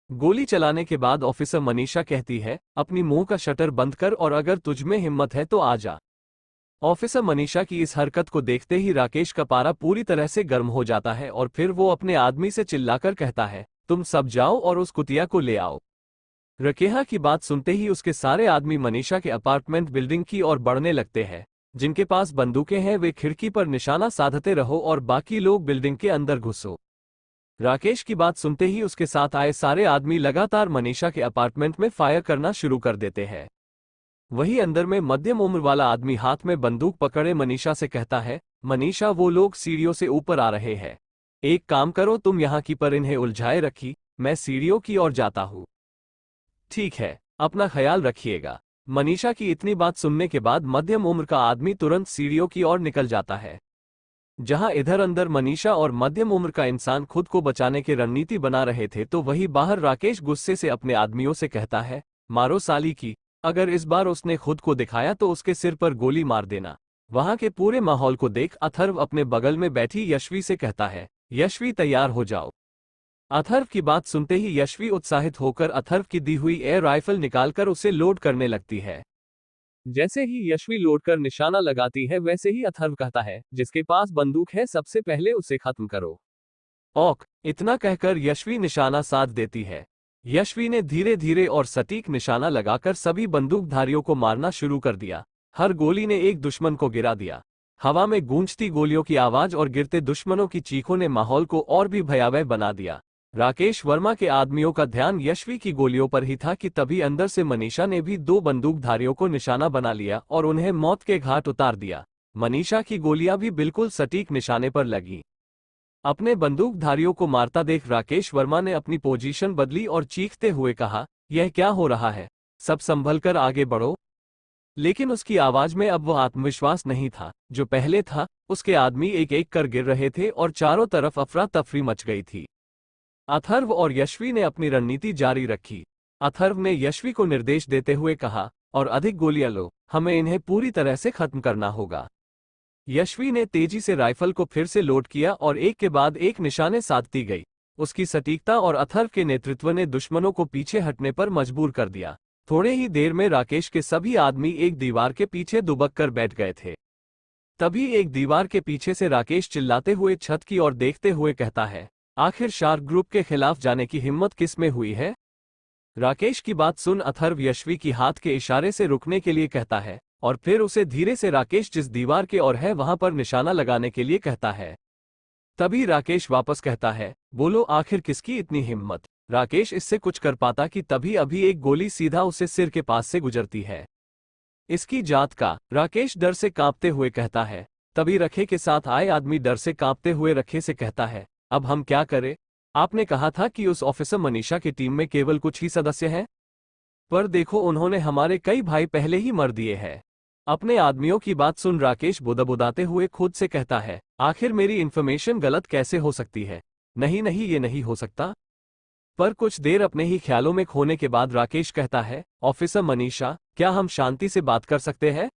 गोली चलाने के बाद ऑफिसर मनीषा कहती है, अपनी मुंह का शटर बंद कर और अगर तुझमें हिम्मत है तो आ जा। ऑफिसर मनीषा की इस हरकत को देखते ही राकेश का पारा पूरी तरह से गर्म हो जाता है और फिर वो अपने आदमी से चिल्लाकर कहता है, तुम सब जाओ और उस कुतिया को ले आओ। रकेहा की बात सुनते ही उसके सारे आदमी मनीषा के अपार्टमेंट बिल्डिंग की ओर बढ़ने लगते हैं। जिनके पास बंदूकें हैं वे खिड़की पर निशाना साधते रहो और बाकी लोग बिल्डिंग के अंदर घुसो। राकेश की बात सुनते ही उसके साथ आए सारे आदमी लगातार मनीषा के अपार्टमेंट में फायर करना शुरू कर देते हैं। वही अंदर में मध्यम उम्र वाला आदमी हाथ में बंदूक पकड़े मनीषा से कहता है, मनीषा वो लोग सीढ़ियों से ऊपर आ रहे हैं। एक काम करो, तुम यहाँ की पर इन्हें उलझाए रखी, मैं सीढ़ियों की ओर जाता हूँ। ठीक है, अपना ख्याल रखिएगा। मनीषा की इतनी बात सुनने के बाद मध्यम उम्र का आदमी तुरंत सीढ़ियों की ओर निकल जाता है। जहां इधर अंदर मनीषा और मध्यम उम्र का इंसान खुद को बचाने की रणनीति बना रहे थे, तो वही बाहर राकेश गुस्से से अपने आदमियों से कहता है, मारो साली की, अगर इस बार उसने खुद को दिखाया तो उसके सिर पर गोली मार देना। वहां के पूरे माहौल को देख अथर्व अपने बगल में बैठी यशवी से कहता है, यशवी तैयार हो जाओ। अथर्व की बात सुनते ही यशवी उत्साहित होकर अथर्व की दी हुई एयर राइफल निकालकर उसे लोड करने लगती है। जैसे ही यशवी लोड कर निशाना लगाती है, वैसे ही अथर्व कहता है, जिसके पास बंदूक है सबसे पहले उसे खत्म करो। ओक, इतना कहकर यशवी निशाना साध देती है। यशवी ने धीरे धीरे और सटीक निशाना लगाकर सभी बंदूकधारियों को मारना शुरू कर दिया। हर गोली ने एक दुश्मन को गिरा दिया। हवा में गूंजती गोलियों की आवाज और गिरते दुश्मनों की चीखों ने माहौल को और भी भयावह बना दिया। राकेश वर्मा के आदमियों का ध्यान यशवी की गोलियों पर ही था कि तभी अंदर से मनीषा ने भी 2 बंदूकधारियों को निशाना बना लिया और उन्हें मौत के घाट उतार दिया। मनीषा की गोलियां भी बिल्कुल सटीक निशाने पर लगी। अपने बंदूकधारियों को मारता देख राकेश वर्मा ने अपनी पोजीशन बदली और चीखते हुए कहा, यह क्या हो रहा है, सब संभल कर आगे बढ़ो। लेकिन उसकी आवाज में अब वह आत्मविश्वास नहीं था जो पहले था। उसके आदमी एक एक कर गिर रहे थे और चारों तरफ अफरा तफरी मच गई थी। अथर्व और यशवी ने अपनी रणनीति जारी रखी। अथर्व ने यशवी को निर्देश देते हुए कहा, और अधिक गोलियां लो, हमें इन्हें पूरी तरह से खत्म करना होगा। यशवी ने तेजी से राइफल को फिर से लोड किया और एक के बाद एक निशाने साधती गई। उसकी सटीकता और अथर्व के नेतृत्व ने दुश्मनों को पीछे हटने पर मजबूर कर दिया। थोड़े ही देर में राकेश के सभी आदमी एक दीवार के पीछे दुबक कर बैठ गए थे। तभी एक दीवार के पीछे से राकेश चिल्लाते हुए छत की ओर देखते हुए कहता है, आखिर शार्क ग्रुप के खिलाफ जाने की हिम्मत किस में हुई है। राकेश की बात सुन अथर्व यशवी की हाथ के इशारे से रुकने के लिए कहता है और फिर उसे धीरे से राकेश जिस दीवार के ओर है वहां पर निशाना लगाने के लिए कहता है। तभी राकेश वापस कहता है, बोलो आखिर किसकी इतनी हिम्मत। राकेश इससे कुछ कर पाता कि तभी अभी एक गोली सीधा उसे सिर के पास से गुजरती है। इसकी जात का, राकेश डर से कांपते हुए कहता है। तभी रखे के साथ आए आदमी डर से कांपते हुए रखे से कहता है, अब हम क्या करें? आपने कहा था कि उस ऑफिसर मनीषा की टीम में केवल कुछ ही सदस्य हैं, पर देखो उन्होंने हमारे कई भाई पहले ही मर दिए हैं। अपने आदमियों की बात सुन राकेश बुदबुदाते हुए खुद से कहता है, आखिर मेरी इन्फॉर्मेशन गलत कैसे हो सकती है? नहीं नहीं, ये नहीं हो सकता। पर कुछ देर अपने ही ख्यालों में खोने के बाद राकेश कहता है, ऑफिसर मनीषा, क्या हम शांति से बात कर सकते हैं?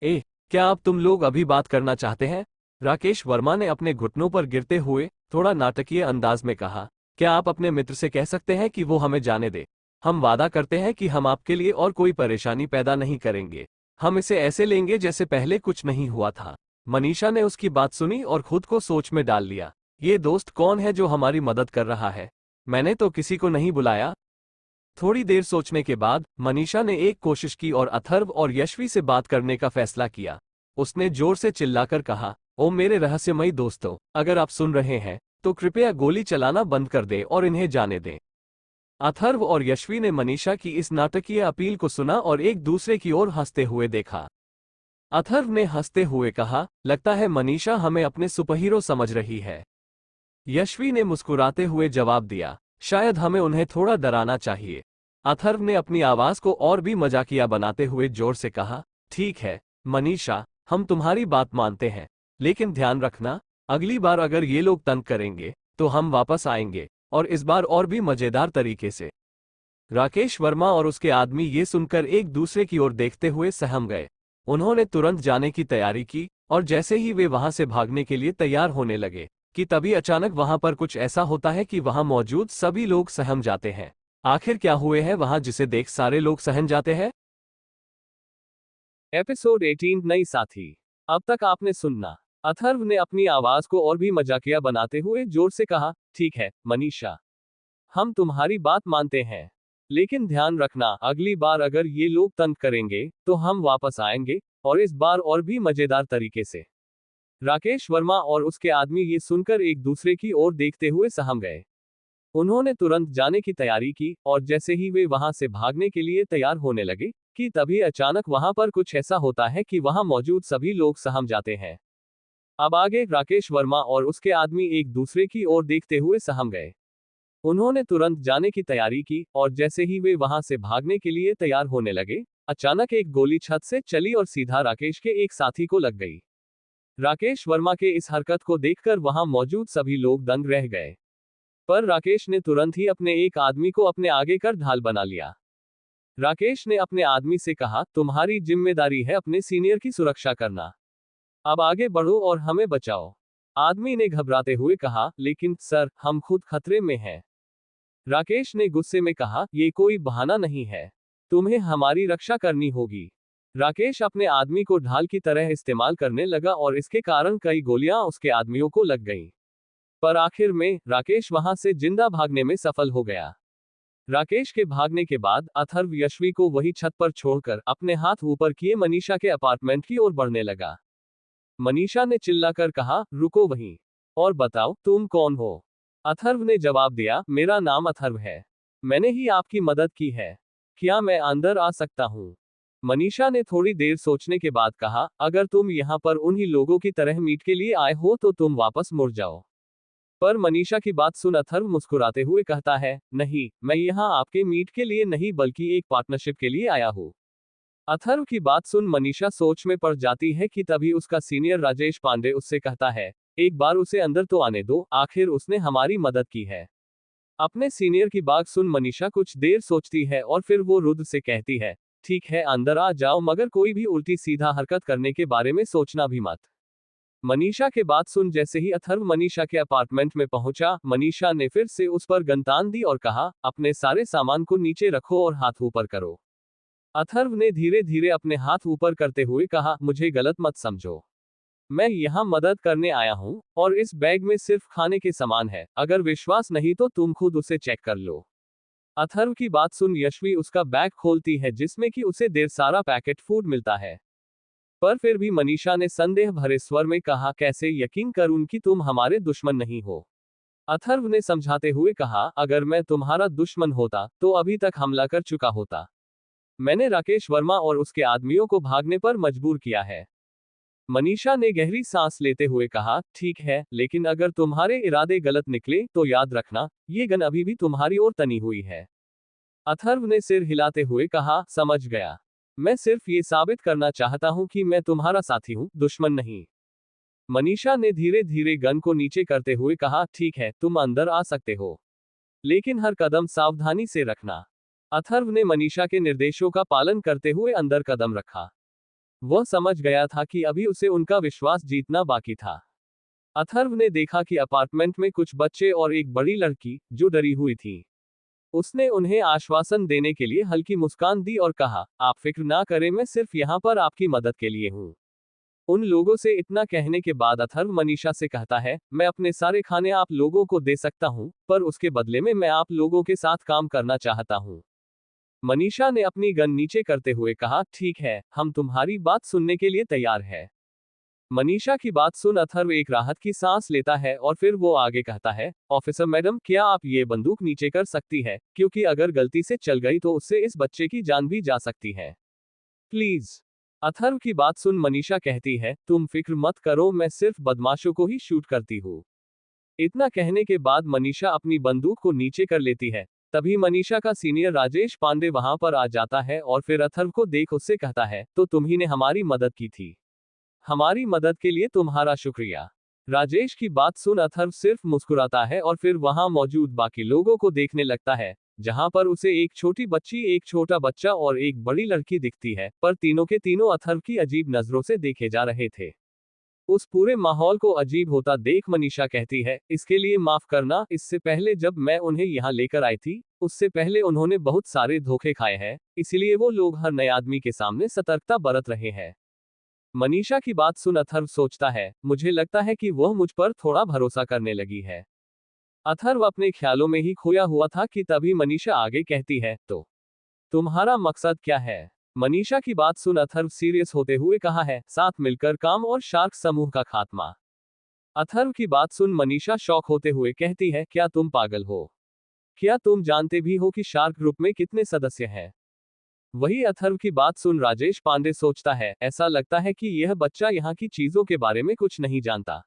क्या आप तुम लोग अभी बात करना चाहते हैं? राकेश वर्मा ने अपने घुटनों पर गिरते हुए थोड़ा नाटकीय अंदाज में कहा, क्या आप अपने मित्र से कह सकते हैं कि वो हमें जाने दे? हम वादा करते हैं कि हम आपके लिए और कोई परेशानी पैदा नहीं करेंगे। हम इसे ऐसे लेंगे जैसे पहले कुछ नहीं हुआ था। मनीषा ने उसकी बात सुनी और खुद को सोच में डाल लिया। ये दोस्त कौन है जो हमारी मदद कर रहा है? मैंने तो किसी को नहीं बुलाया। थोड़ी देर सोचने के बाद मनीषा ने एक कोशिश की और अथर्व और यशवी से बात करने का फैसला किया। उसने जोर से चिल्लाकर कहा, ओ मेरे रहस्यमयी दोस्तों, अगर आप सुन रहे हैं तो कृपया गोली चलाना बंद कर दें और इन्हें जाने दें। अथर्व और यशवी ने मनीषा की इस नाटकीय अपील को सुना और एक दूसरे की ओर हंसते हुए देखा। अथर्व ने हंसते हुए कहा, लगता है मनीषा हमें अपने सुपरहीरो समझ रही है। यशवी ने मुस्कुराते हुए जवाब दिया, शायद हमें उन्हें थोड़ा डराना चाहिए। अथर्व ने अपनी आवाज को और भी मजाकिया बनाते हुए जोर से कहा, ठीक है मनीषा, हम तुम्हारी बात मानते हैं, लेकिन ध्यान रखना, अगली बार अगर ये लोग तंग करेंगे तो हम वापस आएंगे, और इस बार और भी मजेदार तरीके से। राकेश वर्मा और उसके आदमी ये सुनकर एक दूसरे की ओर देखते हुए सहम गए। उन्होंने तुरंत जाने की तैयारी की, और जैसे ही वे वहां से भागने के लिए तैयार होने लगे कि तभी अचानक वहां पर कुछ ऐसा होता है कि वहां मौजूद सभी लोग सहम जाते हैं। आखिर क्या हुए हैं वहां जिसे देख सारे लोग सहम जाते हैं? एपिसोड 18 नई साथी। अब तक आपने सुनना। अथर्व ने अपनी आवाज को और भी मजाकिया बनाते हुए जोर से कहा, ठीक है मनीषा, हम तुम्हारी बात मानते हैं, लेकिन ध्यान रखना, अगली बार अगर ये लोग तंग करेंगे तो हम वापस आएंगे, और इस बार और भी मजेदार तरीके से। राकेश वर्मा और उसके आदमी ये सुनकर एक दूसरे की ओर देखते हुए सहम गए। उन्होंने तुरंत जाने की तैयारी की, और जैसे ही वे वहां से भागने के लिए तैयार होने लगे कि तभी अचानक वहां पर कुछ ऐसा होता है कि वहां मौजूद सभी लोग सहम जाते हैं। अब आगे राकेश वर्मा और उसके आदमी एक दूसरे की ओर देखते हुए सहम गए। उन्होंने तुरंत जाने की तैयारी की, और जैसे ही वे वहां से भागने के लिए तैयार होने लगे, अचानक एक गोली छत से चली और सीधा राकेश के एक साथी को लग गई। राकेश वर्मा के इस हरकत को देखकर वहां मौजूद सभी लोग दंग रह गए। पर राकेश ने तुरंत ही अपने एक आदमी को अपने आगे कर ढाल बना लिया। राकेश ने अपने आदमी से कहा, तुम्हारी जिम्मेदारी है अपने सीनियर की सुरक्षा करना। अब आगे बढ़ो और हमें बचाओ। आदमी ने घबराते हुए कहा, लेकिन सर, हम खुद खतरे में हैं। राकेश ने गुस्से में कहा, ये कोई बहाना नहीं है, तुम्हें हमारी रक्षा करनी होगी। राकेश अपने आदमी को ढाल की तरह इस्तेमाल करने लगा, और इसके कारण कई गोलियां उसके आदमियों को लग गईं। पर आखिर में राकेश वहां से जिंदा भागने में सफल हो गया। राकेश के भागने के बाद अथर्व यशवी को वही छत पर छोड़कर अपने हाथ ऊपर किए मनीषा के अपार्टमेंट की ओर बढ़ने लगा। मनीषा ने चिल्लाकर कहा, रुको वहीं, और बताओ तुम कौन हो? अथर्व ने जवाब दिया, मेरा नाम अथर्व है, मैंने ही आपकी मदद की है, क्या मैं अंदर आ सकता हूँ? मनीषा ने थोड़ी देर सोचने के बाद कहा, अगर तुम यहाँ पर उन्हीं लोगों की तरह मीट के लिए आए हो तो तुम वापस मुड़ जाओ। पर मनीषा की बात सुन अथर्व मुस्कुराते हुए कहता है, नहीं, मैं यहाँ आपके मीट के लिए नहीं बल्कि एक पार्टनरशिप के लिए आया हूँ। अथर्व की बात सुन मनीषा सोच में पड़ जाती है कि तभी उसका सीनियर राजेश पांडे उससे कहता है, एक बार उसे अंदर तो आने दो, आखिर उसने हमारी मदद की है। अपने सीनियर की बात सुन मनीषा कुछ देर सोचती है, और फिर वो रुद्र से कहती है, ठीक है अंदर आ जाओ, मगर कोई भी उल्टी सीधा हरकत करने के बारे में सोचना भी मत। मनीषा के बात सुन जैसे ही अथर्व मनीषा के अपार्टमेंट में पहुंचा, मनीषा ने फिर से उस पर गन तान दी और कहा, अपने सारे सामान को नीचे रखो और हाथ ऊपर करो। अथर्व ने धीरे धीरे अपने हाथ ऊपर करते हुए कहा, मुझे गलत मत समझो, मैं यहाँ मदद करने आया हूँ, और इस बैग में सिर्फ खाने के सामान है, अगर विश्वास नहीं तो तुम खुद उसे चेक कर लो। अथर्व की बात सुन यशवी उसका बैग खोलती है, जिसमें कि उसे ढेर सारा पैकेट फूड मिलता है। पर फिर भी मनीषा ने संदेह भरे स्वर में कहा, कैसे यकीन करूं कि तुम हमारे दुश्मन नहीं हो? अथर्व ने समझाते हुए कहा, अगर मैं तुम्हारा दुश्मन होता तो अभी तक हमला कर चुका होता। मैंने राकेश वर्मा और उसके आदमियों को भागने पर मजबूर किया है। मनीषा ने गहरी सांस लेते हुए कहा, ठीक है, लेकिन अगर तुम्हारे इरादे गलत निकले तो याद रखना, ये गन अभी भी तुम्हारी ओर तनी हुई है। अथर्व ने सिर हिलाते हुए कहा, समझ गया, मैं सिर्फ ये साबित करना चाहता हूं कि मैं तुम्हारा साथी हूं, दुश्मन नहीं। मनीषा ने धीरे धीरे गन को नीचे करते हुए कहा, ठीक है, तुम अंदर आ सकते हो, लेकिन हर कदम सावधानी से रखना। अथर्व ने मनीषा के निर्देशों का पालन करते हुए अंदर कदम रखा। वह समझ गया था कि अभी उसे उनका विश्वास जीतना बाकी था। अथर्व ने देखा कि अपार्टमेंट में कुछ बच्चे और एक बड़ी लड़की, जो डरी हुई थी। उसने उन्हें आश्वासन देने के लिए हल्की मुस्कान दी और कहा, आप फिक्र ना करें, मैं सिर्फ यहाँ पर आपकी मदद के लिए हूँ। उन लोगों से इतना कहने के बाद अथर्व मनीषा से कहता है, मैं अपने सारे खाने आप लोगों को दे सकता हूँ, पर उसके बदले में मैं आप लोगों के साथ काम करना चाहता हूँ। मनीषा ने अपनी गन नीचे करते हुए कहा, ठीक है, हम तुम्हारी बात सुनने के लिए तैयार है। मनीषा की बात सुन अथर्व एक राहत की सांस लेता है, और फिर वो आगे कहता है, ऑफिसर मैडम, क्या आप ये बंदूक नीचे कर सकती है, क्योंकि अगर गलती से चल गई तो उससे इस बच्चे की जान भी जा सकती है, प्लीज। अथर्व की बात सुन मनीषा कहती है, तुम फिक्र मत करो, मैं सिर्फ बदमाशों को ही शूट करती हूँ। इतना कहने के बाद मनीषा अपनी बंदूक को नीचे कर लेती है। तभी मनीषा का सीनियर राजेश पांडे वहां पर आ जाता है और फिर अथर्व को देख उससे कहता है, तो तुम्ही ने हमारी मदद की थी। हमारी मदद के लिए तुम्हारा शुक्रिया। राजेश की बात सुन अथर्व सिर्फ मुस्कुराता है और फिर वहां मौजूद बाकी लोगों को देखने लगता है, जहां पर उसे एक छोटी बच्ची, एक छोटा बच्चा और एक बड़ी लड़की दिखती है, पर तीनों के तीनों अथर्व की अजीब नजरों से देखे जा रहे थे। उस पूरे माहौल को अजीब होता देख मनीषा कहती है, इसके लिए माफ करना, इससे पहले जब मैं उन्हें यहाँ लेकर आई थी, उससे पहले उन्होंने बहुत सारे धोखे खाए हैं, इसीलिए वो लोग हर नए आदमी के सामने सतर्कता बरत रहे हैं। मनीषा की बात सुन अथर्व सोचता है, मुझे लगता है कि वह मुझ पर थोड़ा भरोसा करने लगी है। अथर्व अपने ख्यालों में ही खोया हुआ था कि तभी मनीषा आगे कहती है, तो तुम्हारा मकसद क्या है? मनीषा की बात सुन अथर्व सीरियस होते हुए कहा है, साथ मिलकर काम और शार्क समूह का खात्मा। अथर्व की बात सुन मनीषा शॉक होते हुए कहती है, क्या तुम पागल हो? क्या तुम जानते भी हो कि शार्क ग्रुप में कितने सदस्य हैं? वही अथर्व की बात सुन राजेश पांडे सोचता है, ऐसा लगता है कि यह बच्चा यहाँ की चीजों के बारे में कुछ नहीं जानता।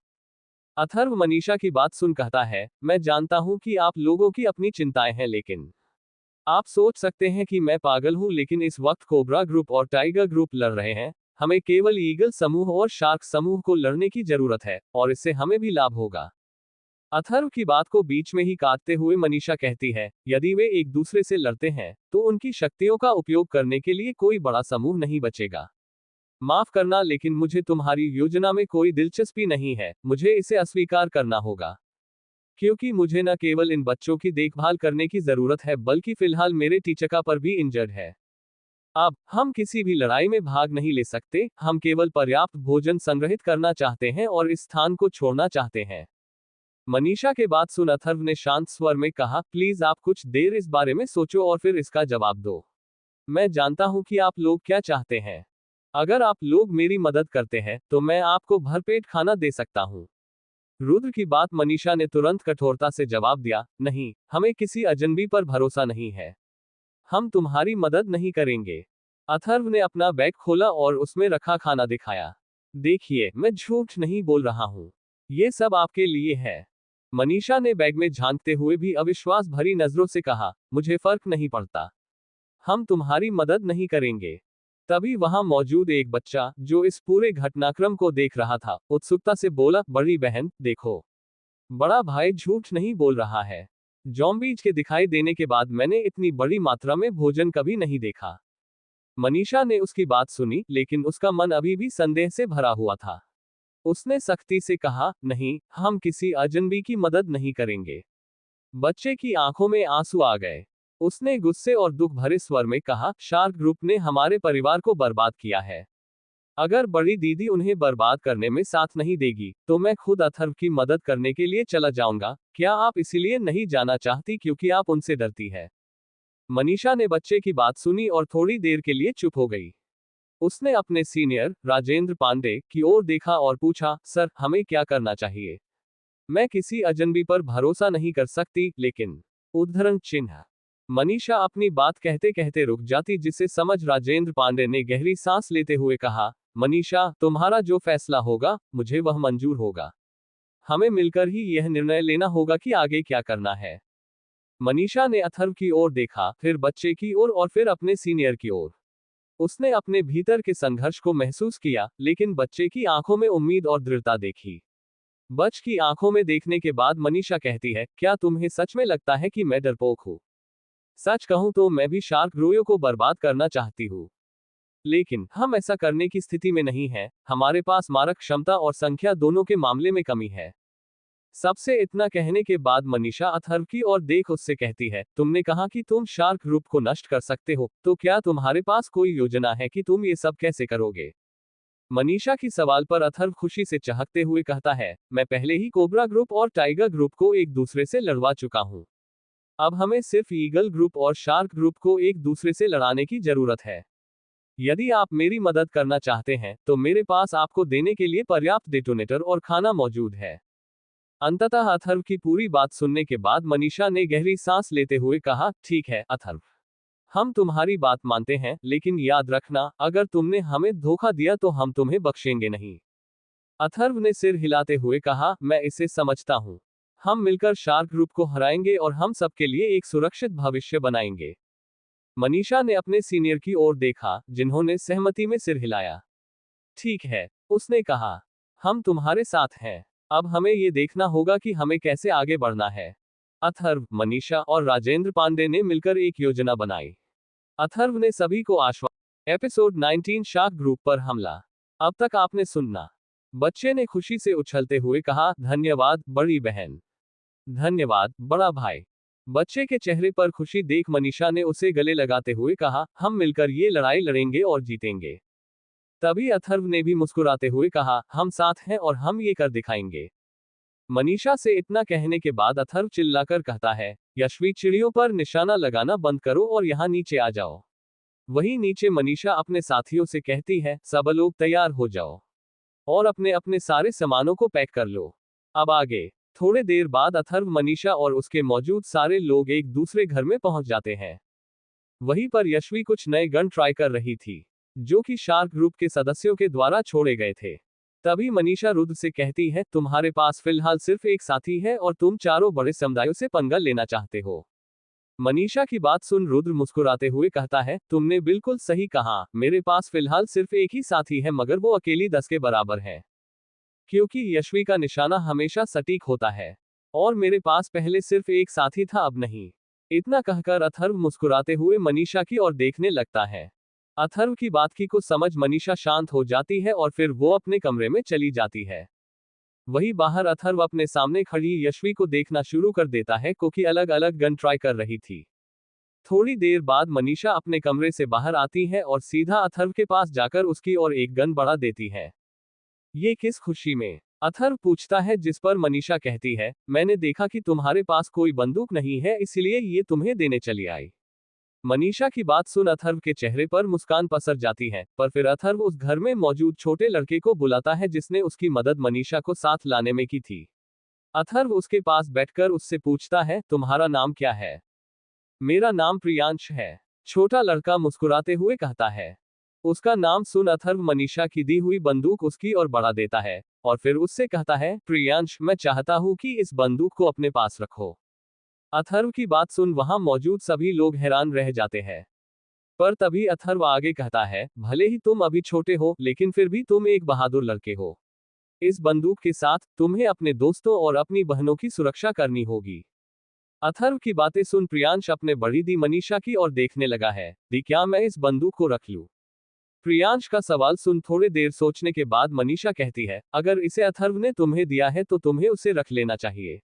अथर्व मनीषा की बात सुन कहता है, मैं जानता हूं कि आप लोगों की अपनी चिंताएं हैं, लेकिन आप सोच सकते हैं कि मैं पागल हूं, लेकिन इस वक्त कोबरा ग्रुप और टाइगर ग्रुप लड़ रहे हैं। हमें केवल ईगल समूह और शार्क समूह को लड़ने की जरूरत है, और इससे हमें भी लाभ होगा। अथर्व की बात को बीच में ही काटते हुए मनीषा कहती है, यदि वे एक दूसरे से लड़ते हैं, तो उनकी शक्तियों का उपयोग करने के लिए कोई बड़ा समूह नहीं बचेगा। माफ करना, लेकिन मुझे तुम्हारी योजना में कोई दिलचस्पी नहीं है, मुझे इसे अस्वीकार करना होगा। क्योंकि मुझे न केवल इन बच्चों की देखभाल करने की जरूरत है, बल्कि फिलहाल मेरे टीचका पर भी इंजर्ड है। अब हम किसी भी लड़ाई में भाग नहीं ले सकते, हम केवल पर्याप्त भोजन संग्रहित करना चाहते हैं और इस स्थान को छोड़ना चाहते हैं। मनीषा के बात सुन अथर्व ने शांत स्वर में कहा, प्लीज आप कुछ देर इस बारे में सोचो और फिर इसका जवाब दो। मैं जानता हूं कि आप लोग क्या चाहते हैं। अगर आप लोग मेरी मदद करते हैं, तो मैं आपको भरपेट खाना दे सकता हूं। रुद्र की बात मनीषा ने तुरंत कठोरता से जवाब दिया, नहीं, हमें किसी अजनबी पर भरोसा नहीं है। हम तुम्हारी मदद नहीं करेंगे। अथर्व ने अपना बैग खोला और उसमें रखा खाना दिखाया। देखिए, मैं झूठ नहीं बोल रहा हूं। ये सब आपके लिए है। मनीषा ने बैग में झांकते हुए भी अविश्वास भरी नजरों से कहा, मुझे फर्क नहीं पड़ता। हम तुम्हारी मदद नहीं करेंगे। तभी वहां मौजूद एक बच्चा, जो इस पूरे घटनाक्रम को देख रहा था, उत्सुकता से बोला, बड़ी बहन, देखो, बड़ा भाई झूठ नहीं बोल रहा है। जॉम्बीज के दिखाई देने के बाद मैंने इतनी बड़ी मात्रा में भोजन कभी नहीं देखा। मनीषा ने उसकी बात सुनी, लेकिन उसका मन अभी भी संदेह से भरा हुआ था। उसने सख्ती से कहा, नहीं, हम किसी अजनबी की मदद नहीं करेंगे। बच्चे की आंखों में आंसू आ गए। उसने गुस्से और दुख भरे स्वर में कहा, शार्क ग्रुप ने हमारे परिवार को बर्बाद किया है। अगर बड़ी दीदी उन्हें बर्बाद करने में साथ नहीं देगी, तो मैं खुद अथर्व की मदद करने के लिए चला जाऊंगा। क्या आप इसीलिए नहीं जाना चाहती क्योंकि आप उनसे डरती है? मनीषा ने बच्चे की बात सुनी और थोड़ी देर के लिए चुप हो गई। उसने अपने सीनियर राजेंद्र पांडे की ओर देखा और पूछा, सर, हमें क्या करना चाहिए? मैं किसी अजनबी पर भरोसा नहीं कर सकती, लेकिन उद्धरण चिन्ह। मनीषा अपनी बात कहते कहते रुक जाती, जिसे समझ राजेंद्र पांडे ने गहरी सांस लेते हुए कहा, मनीषा, तुम्हारा जो फैसला होगा, मुझे वह मंजूर होगा। हमें मिलकर ही यह निर्णय लेना होगा कि आगे क्या करना है। मनीषा ने अथर्व की ओर देखा, फिर बच्चे की ओर और फिर अपने सीनियर की ओर। उसने अपने भीतर के संघर्ष को महसूस किया, लेकिन बच्चे की आंखों में उम्मीद और दृढ़ता देखी। बच की आंखों में देखने के बाद मनीषा कहती है, क्या तुम्हें सच में लगता है कि मैं डरपोक हूं? सच कहूं तो मैं भी शार्क ग्रोयो को बर्बाद करना चाहती हूं। लेकिन हम ऐसा करने की स्थिति में नहीं हैं, हमारे पास मारक क्षमता और संख्या दोनों के मामले में कमी है। सबसे इतना कहने के बाद मनीषा अथर्व की ओर देख उससे कहती है, तुमने कहा कि तुम शार्क ग्रुप को नष्ट कर सकते हो, तो क्या तुम्हारे पास कोई योजना है कि तुम ये सब कैसे करोगे? मनीषा की सवाल पर अथर्व खुशी से चहकते हुए कहता है, मैं पहले ही कोबरा ग्रुप और टाइगर ग्रुप को एक दूसरे से लड़वा चुका हूं। अब हमें सिर्फ ईगल ग्रुप और शार्क ग्रुप को एक दूसरे से लड़ाने की जरूरत है। यदि आप मेरी मदद करना चाहते हैं, तो मेरे पास आपको देने के लिए पर्याप्त डेटोनेटर और खाना मौजूद है। अंततः अथर्व की पूरी बात सुनने के बाद मनीषा ने गहरी सांस लेते हुए कहा, ठीक है अथर्व, हम तुम्हारी बात मानते हैं, लेकिन याद रखना, अगर तुमने हमें धोखा दिया तो हम तुम्हें बख्शेंगे नहीं। अथर्व ने सिर हिलाते हुए कहा, मैं इसे समझता हूं। हम मिलकर शार्क ग्रुप को हराएंगे और हम सबके लिए एक सुरक्षित भविष्य बनाएंगे। मनीषा ने अपने सीनियर की ओर देखा, जिन्होंने सहमति में सिर हिलाया। ठीक है, उसने कहा, हम तुम्हारे साथ हैं। अब हमें ये देखना होगा कि हमें कैसे आगे बढ़ना है। अथर्व, मनीषा और राजेंद्र पांडे ने मिलकर एक योजना बनाई। अथर्व ने सभी को आश्वासन। एपिसोड 19 शार्क ग्रुप पर हमला। अब तक आपने सुनना। बच्चे ने खुशी से उछलते हुए कहा, धन्यवाद बड़ी बहन। धन्यवाद बड़ा भाई। बच्चे के चेहरे पर खुशी देख मनीषा ने उसे गले लगाते हुए कहा, हम मिलकर ये लड़ाई लड़ेंगे और जीतेंगे। तभी अथर्व ने भी मुस्कुराते हुए कहा, हम साथ हैं और हम ये कर दिखाएंगे। मनीषा से इतना कहने के बाद अथर्व चिल्लाकर कहता है, यशवी, चिड़ियों पर निशाना लगाना बंद करो और यहाँ नीचे आ जाओ। वहीं नीचे मनीषा अपने साथियों से कहती है, सब लोग तैयार हो जाओ और अपने अपने सारे सामानों को पैक कर लो। अब आगे। थोड़े देर बाद अथर्व, मनीषा और उसके मौजूद सारे लोग एक दूसरे घर में पहुंच जाते हैं। वहीं पर यशवी कुछ नए गन ट्राई कर रही थी, जो कि शार्क ग्रुप के सदस्यों के द्वारा छोड़े गए थे। तभी मनीषा रुद्र से कहती है, तुम्हारे पास फिलहाल सिर्फ एक साथी है और तुम चारों बड़े समुदायों से पंगा लेना चाहते हो। मनीषा की बात सुन रुद्र मुस्कुराते हुए कहता है, तुमने बिल्कुल सही कहा, मेरे पास फिलहाल सिर्फ एक ही साथी है, मगर वो अकेली 10 के बराबर है। क्योंकि यशवी का निशाना हमेशा सटीक होता है और मेरे पास पहले सिर्फ एक साथी था, अब नहीं। इतना कहकर अथर्व मुस्कुराते हुए मनीषा की ओर देखने लगता है। अथर्व की बात की को समझ मनीषा शांत हो जाती है और फिर वो अपने कमरे में चली जाती है। वही बाहर अथर्व अपने सामने खड़ी यशवी को देखना शुरू कर देता है, क्योंकि अलग अलग गन ट्राई कर रही थी। थोड़ी देर बाद मनीषा अपने कमरे से बाहर आती है और सीधा अथर्व के पास जाकर उसकी ओर एक गन बढ़ा देती है। ये किस खुशी में? अथर्व पूछता है, जिस पर मनीषा कहती है, मैंने देखा कि तुम्हारे पास कोई बंदूक नहीं है, इसलिए ये तुम्हें देने चली आई। मनीषा की बात सुन अथर्व के चेहरे पर मुस्कान पसर जाती है, पर फिर अथर्व उस घर में मौजूद छोटे लड़के को बुलाता है जिसने उसकी मदद मनीषा को साथ लाने में की थी। अथर्व उसके पास बैठकर उससे पूछता है, तुम्हारा नाम क्या है? मेरा नाम प्रियांश है, छोटा लड़का मुस्कुराते हुए कहता है। उसका नाम सुन अथर्व मनीषा की दी हुई बंदूक उसकी ओर बढ़ा देता है और फिर उससे कहता है, प्रियांश, मैं चाहता हूं कि इस बंदूक को अपने पास रखो। अथर्व की बात सुन वहां मौजूद सभी लोग हैरान रह जाते हैं। पर तभी अथर्व आगे कहता है, भले ही तुम अभी छोटे हो, लेकिन फिर भी तुम एक बहादुर लड़के हो। इस बंदूक के साथ तुम्हें अपने दोस्तों और अपनी बहनों की सुरक्षा करनी होगी। अथर्व की बातें सुन प्रियांश अपने बड़ी दी मनीषा की ओर देखने लगा है। दी, क्या मैं इस बंदूक को रख लूं? प्रियांश का सवाल सुन थोड़ी देर सोचने के बाद मनीषा कहती है, अगर इसे अथर्व ने तुम्हें दिया है तो तुम्हें उसे रख लेना चाहिए।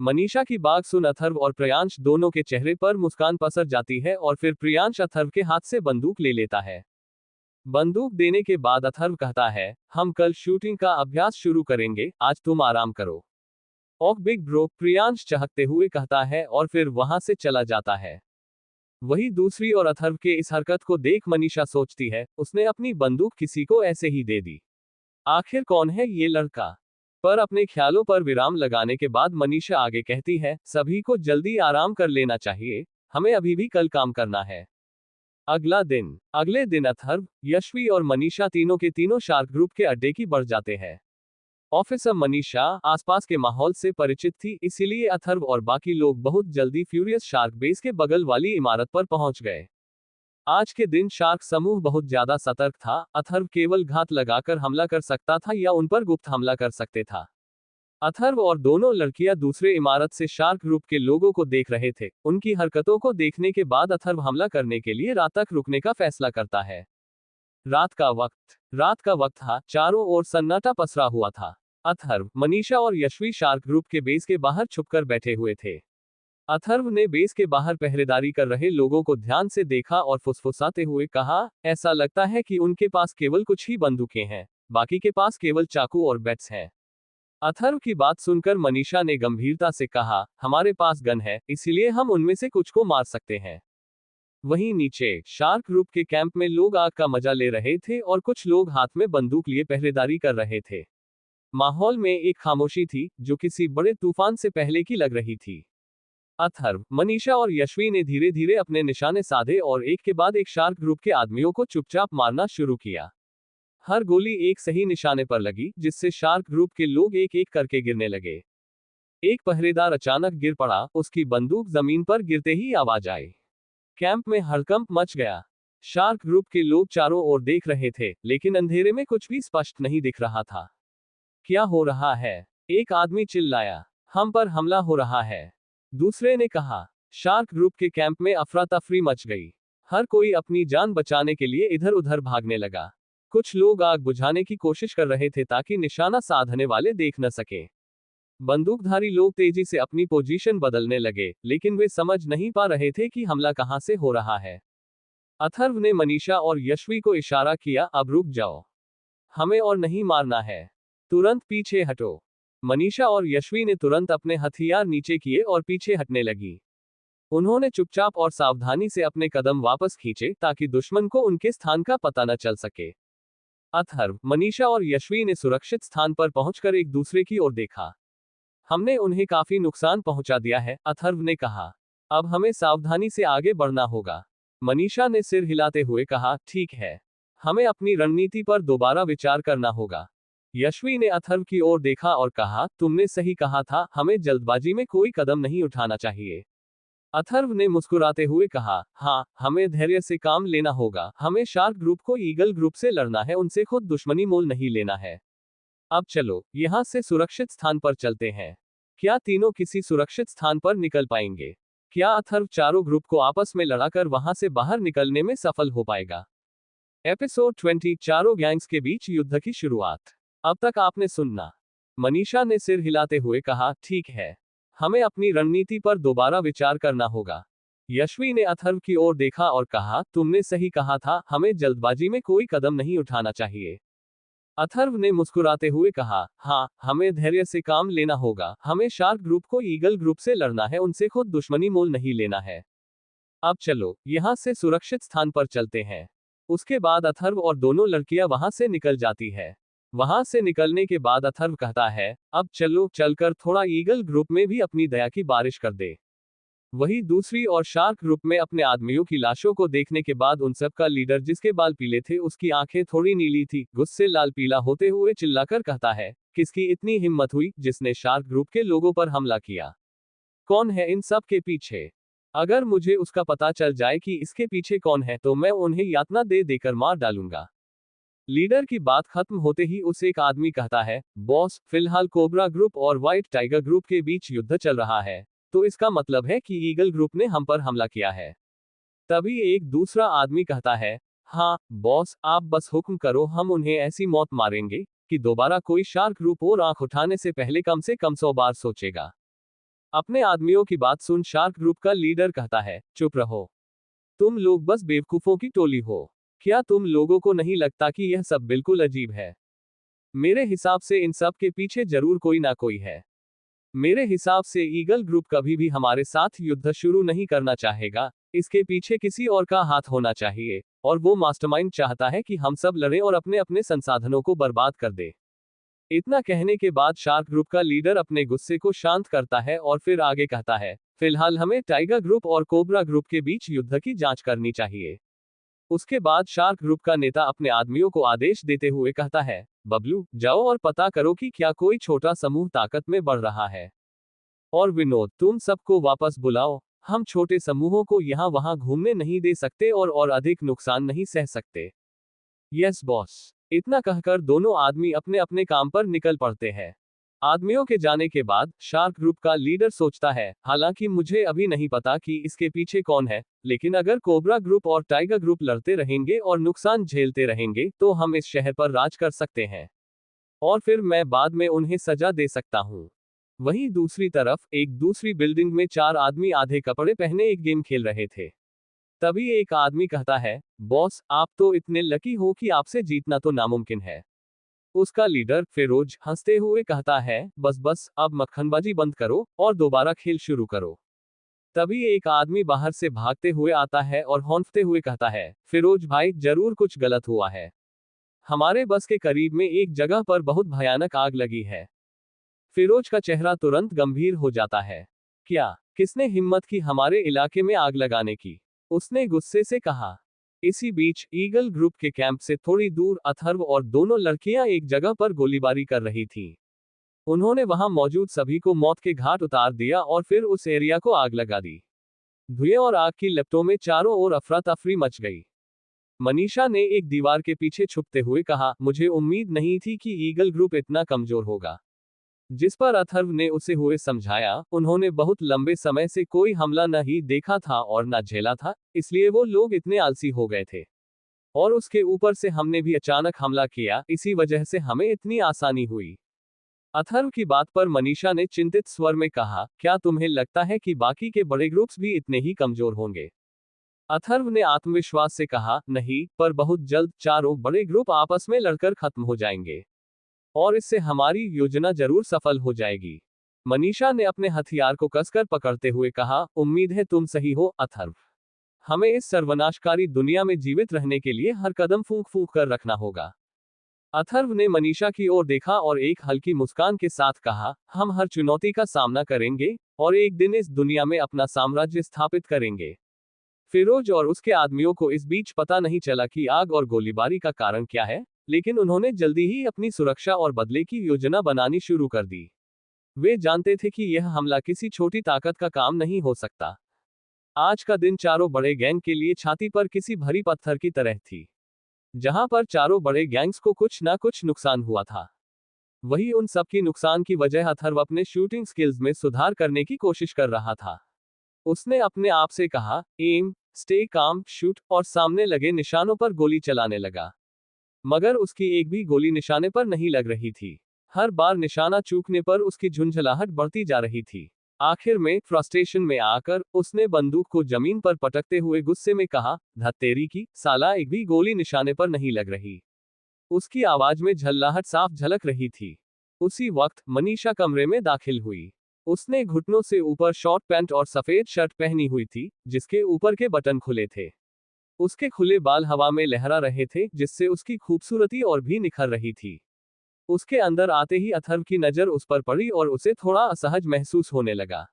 मनीषा की बात सुन अथर्व और प्रियांश दोनों के चेहरे पर मुस्कान पसर जाती है और फिर प्रियांश अथर्व के हाथ से बंदूक ले लेता है। बंदूक देने के बाद अथर्व कहता है, हम कल शूटिंग का अभ्यास शुरू करेंगे, आज तुम आराम करो। ओह बिग ब्रो, प्रियांश चहकते हुए कहता है और फिर वहां से चला जाता है। वही दूसरी ओर अथर्व के इस हरकत को देख मनीषा सोचती है, उसने अपनी बंदूक किसी को ऐसे ही दे दी। आखिर कौन है ये लड़का? पर अपने ख्यालों पर विराम लगाने के बाद मनीषा आगे कहती है, सभी को जल्दी आराम कर लेना चाहिए, हमें अभी भी कल काम करना है। अगले दिन अथर्व, यशवी और मनीषा तीनों के तीनों शार्क ग्रुप के अड्डे की बढ़ जाते हैं। ऑफिसर मनीषा आसपास के माहौल से परिचित थी, इसीलिए अथर्व और बाकी लोग बहुत जल्दी फ्यूरियस शार्क बेस के बगल वाली इमारत पर पहुंच गए। आज के दिन शार्क समूह बहुत ज्यादा सतर्क था। अथर्व केवल घात लगाकर हमला कर सकता था या उन पर गुप्त हमला कर सकते था। अथर्व और दोनों लड़कियां दूसरे इमारत से शार्क ग्रुप के लोगों को देख रहे थे। उनकी हरकतों को देखने के बाद अथर्व हमला करने के लिए रात तक रुकने का फैसला करता है। रात का वक्त था, चारों ओर सन्नाटा पसरा हुआ था। अथर्व, मनीषा और यशवी शार्क ग्रुप के बेस के बाहर छुपकर बैठे हुए थे। अथर्व ने बेस के बाहर पहरेदारी कर रहे लोगों को ध्यान से देखा और फुसफुसाते हुए कहा, ऐसा लगता है कि उनके पास केवल कुछ ही बंदूकें हैं, बाकी के पास केवल चाकू और बैट्स हैं। अथर्व की बात सुनकर मनीषा ने गंभीरता से कहा, हमारे पास गन है, इसलिए हम उनमें से कुछ को मार सकते हैं। वहीं नीचे शार्क ग्रुप के कैंप में लोग आग का मजा ले रहे थे और कुछ लोग हाथ में बंदूक लिए पहरेदारी कर रहे थे। माहौल में एक खामोशी थी, जो किसी बड़े तूफान से पहले की लग रही थी। अथर्व, मनीषा और यशवी ने धीरे धीरे अपने निशाने साधे और एक के बाद एक शार्क ग्रुप के आदमियों को चुपचाप मारना शुरू किया। हर गोली एक सही निशाने पर लगी, जिससे शार्क ग्रुप के लोग एक एक करके गिरने लगे। एक पहरेदार अचानक गिर पड़ा, उसकी बंदूक जमीन पर गिरते ही आवाज आई। कैंप में हड़कंप मच गया। शार्क ग्रुप के लोग चारों ओर देख रहे थे, लेकिन अंधेरे में कुछ भी स्पष्ट नहीं दिख रहा था। क्या हो रहा है? एक आदमी चिल्लाया। हम पर हमला हो रहा है, दूसरे ने कहा। शार्क ग्रुप के कैंप में अफरा तफरी मच गई। हर कोई अपनी जान बचाने के लिए इधर उधर भागने लगा। कुछ लोग आग बुझाने की कोशिश कर रहे थे ताकि निशाना साधने वाले देख न सके। बंदूकधारी लोग तेजी से अपनी पोजीशन बदलने लगे, लेकिन वे समझ नहीं पा रहे थे कि हमला कहां से हो रहा है। अथर्व ने मनीषा और यशवी को इशारा किया, अब रुक जाओ, हमें और नहीं मारना है, तुरंत पीछे हटो। मनीषा और यशवी ने तुरंत अपने हथियार नीचे किए और पीछे हटने लगी। उन्होंने चुपचाप और सावधानी से अपने कदम वापस खींचे ताकि दुश्मन को उनके स्थान का पता न चल सके। अथर्व, मनीषा और यशवी ने सुरक्षित स्थान पर पहुंचकर एक दूसरे की ओर देखा। हमने उन्हें काफी नुकसान पहुंचा दिया है, अथर्व ने कहा। अब हमें सावधानी से आगे बढ़ना होगा। मनीषा ने सिर हिलाते हुए कहा, ठीक है, हमें अपनी रणनीति पर दोबारा विचार करना होगा। यशवी ने अथर्व की ओर देखा और कहा, तुमने सही कहा था, हमें जल्दबाजी में कोई कदम नहीं उठाना चाहिए। अथर्व ने मुस्कुराते हुए कहा, हाँ, हमें धैर्य से काम लेना होगा। हमें शार्क ग्रुप को ईगल ग्रुप से लड़ना है, उनसे खुद दुश्मनी मोल नहीं लेना है। अब चलो, यहां से सुरक्षित स्थान पर चलते हैं। क्या तीनों किसी सुरक्षित स्थान पर निकल पाएंगे? क्या अथर्व चारों ग्रुप को आपस में लड़ाकर वहां से बाहर निकलने में सफल हो पाएगा? एपिसोड 20, चारों गैंग्स के बीच युद्ध की शुरुआत। अब तक आपने सुनना। मनीषा ने सिर हिलाते हुए कहा, ठीक है, हमें अपनी रणनीति पर दोबारा विचार करना होगा। यशवी ने अथर्व की ओर देखा और कहा, तुमने सही कहा था, हमें जल्दबाजी में कोई कदम नहीं उठाना चाहिए। अथर्व ने मुस्कुराते हुए कहा, हाँ, हमें धैर्य से काम लेना होगा। हमें शार्क ग्रुप को ईगल ग्रुप से लड़ना है, उनसे खुद दुश्मनी मोल नहीं लेना है। अब चलो, यहां से सुरक्षित स्थान पर चलते हैं। उसके बाद अथर्व और दोनों लड़कियां वहां से निकल जाती है। वहां से निकलने के बाद अथर्व कहता है, अब चलो, चलकर थोड़ा ईगल ग्रुप में भी अपनी दया की बारिश कर दे। वही दूसरी और शार्क ग्रुप में अपने आदमियों की लाशों को देखने के बाद उन सब का लीडर, जिसके बाल पीले थे, उसकी आंखें थोड़ी नीली थी, गुस्से लाल पीला होते हुए चिल्लाकर कहता है, किसकी इतनी हिम्मत हुई जिसने शार्क ग्रुप के लोगों पर हमला किया? कौन है इन सब के पीछे? अगर मुझे उसका पता चल जाए कि इसके पीछे कौन है, तो मैं उन्हें यातना दे देकर मार डालूंगा। लीडर की बात खत्म होते ही उस एक आदमी कहता है, बॉस, फिलहाल कोबरा ग्रुप और व्हाइट टाइगर ग्रुप के बीच युद्ध चल रहा है, तो इसका मतलब है कि ईगल ग्रुप ने हम पर हमला किया है। तभी एक दूसरा आदमी कहता है, हाँ बॉस, आप बस हुक्म करो, हम उन्हें ऐसी मौत मारेंगे कि दोबारा कोई शार्क ग्रुप और आंख उठाने से कम 100 बार सोचेगा। अपने आदमियों की बात सुन शार्क ग्रुप का लीडर कहता है, चुप रहो, तुम लोग बस बेवकूफों की टोली हो। क्या तुम लोगों को नहीं लगता कि यह सब बिल्कुल अजीब है? मेरे हिसाब से इन सब के पीछे जरूर कोई ना कोई है। मेरे हिसाब से ईगल ग्रुप कभी भी हमारे साथ युद्ध शुरू नहीं करना चाहेगा। इसके पीछे किसी और का हाथ होना चाहिए, और वो मास्टरमाइंड चाहता है कि हम सब लड़ें और अपने अपने संसाधनों को बर्बाद कर दे। इतना कहने के बाद शार्क ग्रुप का लीडर अपने गुस्से को शांत करता है और फिर आगे कहता है, फिलहाल हमें टाइगर ग्रुप और कोबरा ग्रुप के बीच युद्ध की जांच करनी चाहिए। उसके बाद शार्क ग्रुप का नेता अपने आदमियों को आदेश देते हुए कहता है, बबलू, जाओ और पता करो कि क्या कोई छोटा समूह ताकत में बढ़ रहा है। और विनोद, तुम सबको वापस बुलाओ। हम छोटे समूहों को यहाँ वहां घूमने नहीं दे सकते और अधिक नुकसान नहीं सह सकते। Yes boss. इतना कहकर दोनों आदमी अपने अपने काम पर निकल पड़ते हैं। आदमियों के जाने के बाद शार्क ग्रुप का लीडर सोचता है, हालांकि मुझे अभी नहीं पता कि इसके पीछे कौन है, लेकिन अगर कोबरा ग्रुप और टाइगर ग्रुप लड़ते रहेंगे और नुकसान झेलते रहेंगे, तो हम इस शहर पर राज कर सकते हैं, और फिर मैं बाद में उन्हें सजा दे सकता हूँ। वहीं दूसरी तरफ एक दूसरी बिल्डिंग में 4 आदमी आधे कपड़े पहने एक गेम खेल रहे थे। तभी एक आदमी कहता है, बॉस, आप तो इतने लकी हो कि आपसे जीतना तो नामुमकिन है। उसका लीडर फिरोज हंसते हुए कहता है, बस बस, अब मक्खनबाजी बंद करो और दोबारा खेल शुरू करो। तभी एक आदमी बाहर से भागते हुए आता है और हौंफते हुए कहता है, फिरोज भाई, जरूर कुछ गलत हुआ है। हमारे बस के करीब में एक जगह पर बहुत भयानक आग लगी है। फिरोज का चेहरा तुरंत गंभीर हो जाता है। क्या किसने हिम्मत की हमारे इलाके में आग लगाने की? उसने गुस्से से कहा। इसी बीच ईगल ग्रुप के कैंप से थोड़ी दूर अथर्व और दोनों लड़कियां एक जगह पर गोलीबारी कर रही थीं। उन्होंने वहां मौजूद सभी को मौत के घाट उतार दिया और फिर उस एरिया को आग लगा दी। धुएं और आग की लपटों में चारों ओर अफरा तफरी मच गई। मनीषा ने एक दीवार के पीछे छुपते हुए कहा, मुझे उम्मीद नहीं थी कि ईगल ग्रुप इतना कमजोर होगा। जिस पर अथर्व ने उसे हुए समझाया, उन्होंने बहुत लंबे समय से कोई हमला न ही देखा था और न झेला था, इसलिए वो लोग इतने आलसी हो गए थे। और उसके ऊपर से हमने भी अचानक हमला किया, इसी वजह से हमें इतनी आसानी हुई। अथर्व की बात पर मनीषा ने चिंतित स्वर में कहा, क्या तुम्हें लगता है कि बाकी के बड़े ग्रुप्स भी इतने ही कमजोर होंगे? अथर्व ने आत्मविश्वास से कहा, नहीं, पर बहुत जल्द चारों बड़े ग्रुप आपस में लड़कर खत्म हो जाएंगे और इससे हमारी योजना जरूर सफल हो जाएगी। मनीषा ने अपने हथियार को कसकर पकड़ते हुए कहा, उम्मीद है तुम सही हो अथर्व। हमें इस सर्वनाशकारी दुनिया में जीवित रहने के लिए हर कदम फूंक फूंक कर रखना होगा। अथर्व ने मनीषा की ओर देखा और एक हल्की मुस्कान के साथ कहा, हम हर चुनौती का सामना करेंगे और एक दिन इस दुनिया में अपना साम्राज्य स्थापित करेंगे। फिरोज और उसके आदमियों को इस बीच पता नहीं चला कि आग और गोलीबारी का कारण क्या है, लेकिन उन्होंने जल्दी ही अपनी सुरक्षा और बदले की योजना बनानी शुरू कर दी। वे जानते थे कि यह हमला किसी छोटी ताकत का काम नहीं हो सकता। आज का दिन चारों बड़े गैंग के लिए छाती पर किसी भरी पत्थर की तरह थी। जहां पर चारों बड़े गैंग्स को कुछ ना कुछ नुकसान हुआ था, वही उन सब की नुकसान की वजह अथर्व अपने शूटिंग स्किल्स में सुधार करने की कोशिश कर रहा था। उसने अपने आप से कहा, एम, स्टे काम, शूट, और सामने लगे निशानों पर गोली चलाने लगा। मगर उसकी एक भी गोली निशाने पर नहीं लग रही थी। हर बार निशाना चूकने पर उसकी झुंझलाहट बढ़ती जा रही थी। आखिर में फ्रस्ट्रेशन में आकर उसने बंदूक को जमीन पर पटकते हुए गुस्से में कहा, धत्तेरी की, साला एक भी गोली निशाने पर नहीं लग रही। उसकी आवाज में झल्लाहट साफ झलक रही थी। उसी वक्त मनीषा कमरे में दाखिल हुई। उसने घुटनों से ऊपर शॉर्ट पैंट और सफेद शर्ट पहनी हुई थी, जिसके ऊपर के बटन खुले थे। उसके खुले बाल हवा में लहरा रहे थे, जिससे उसकी खूबसूरती और भी निखर रही थी। उसके अंदर आते ही अथर्व की नजर उस पर पड़ी और उसे थोड़ा असहज महसूस होने लगा।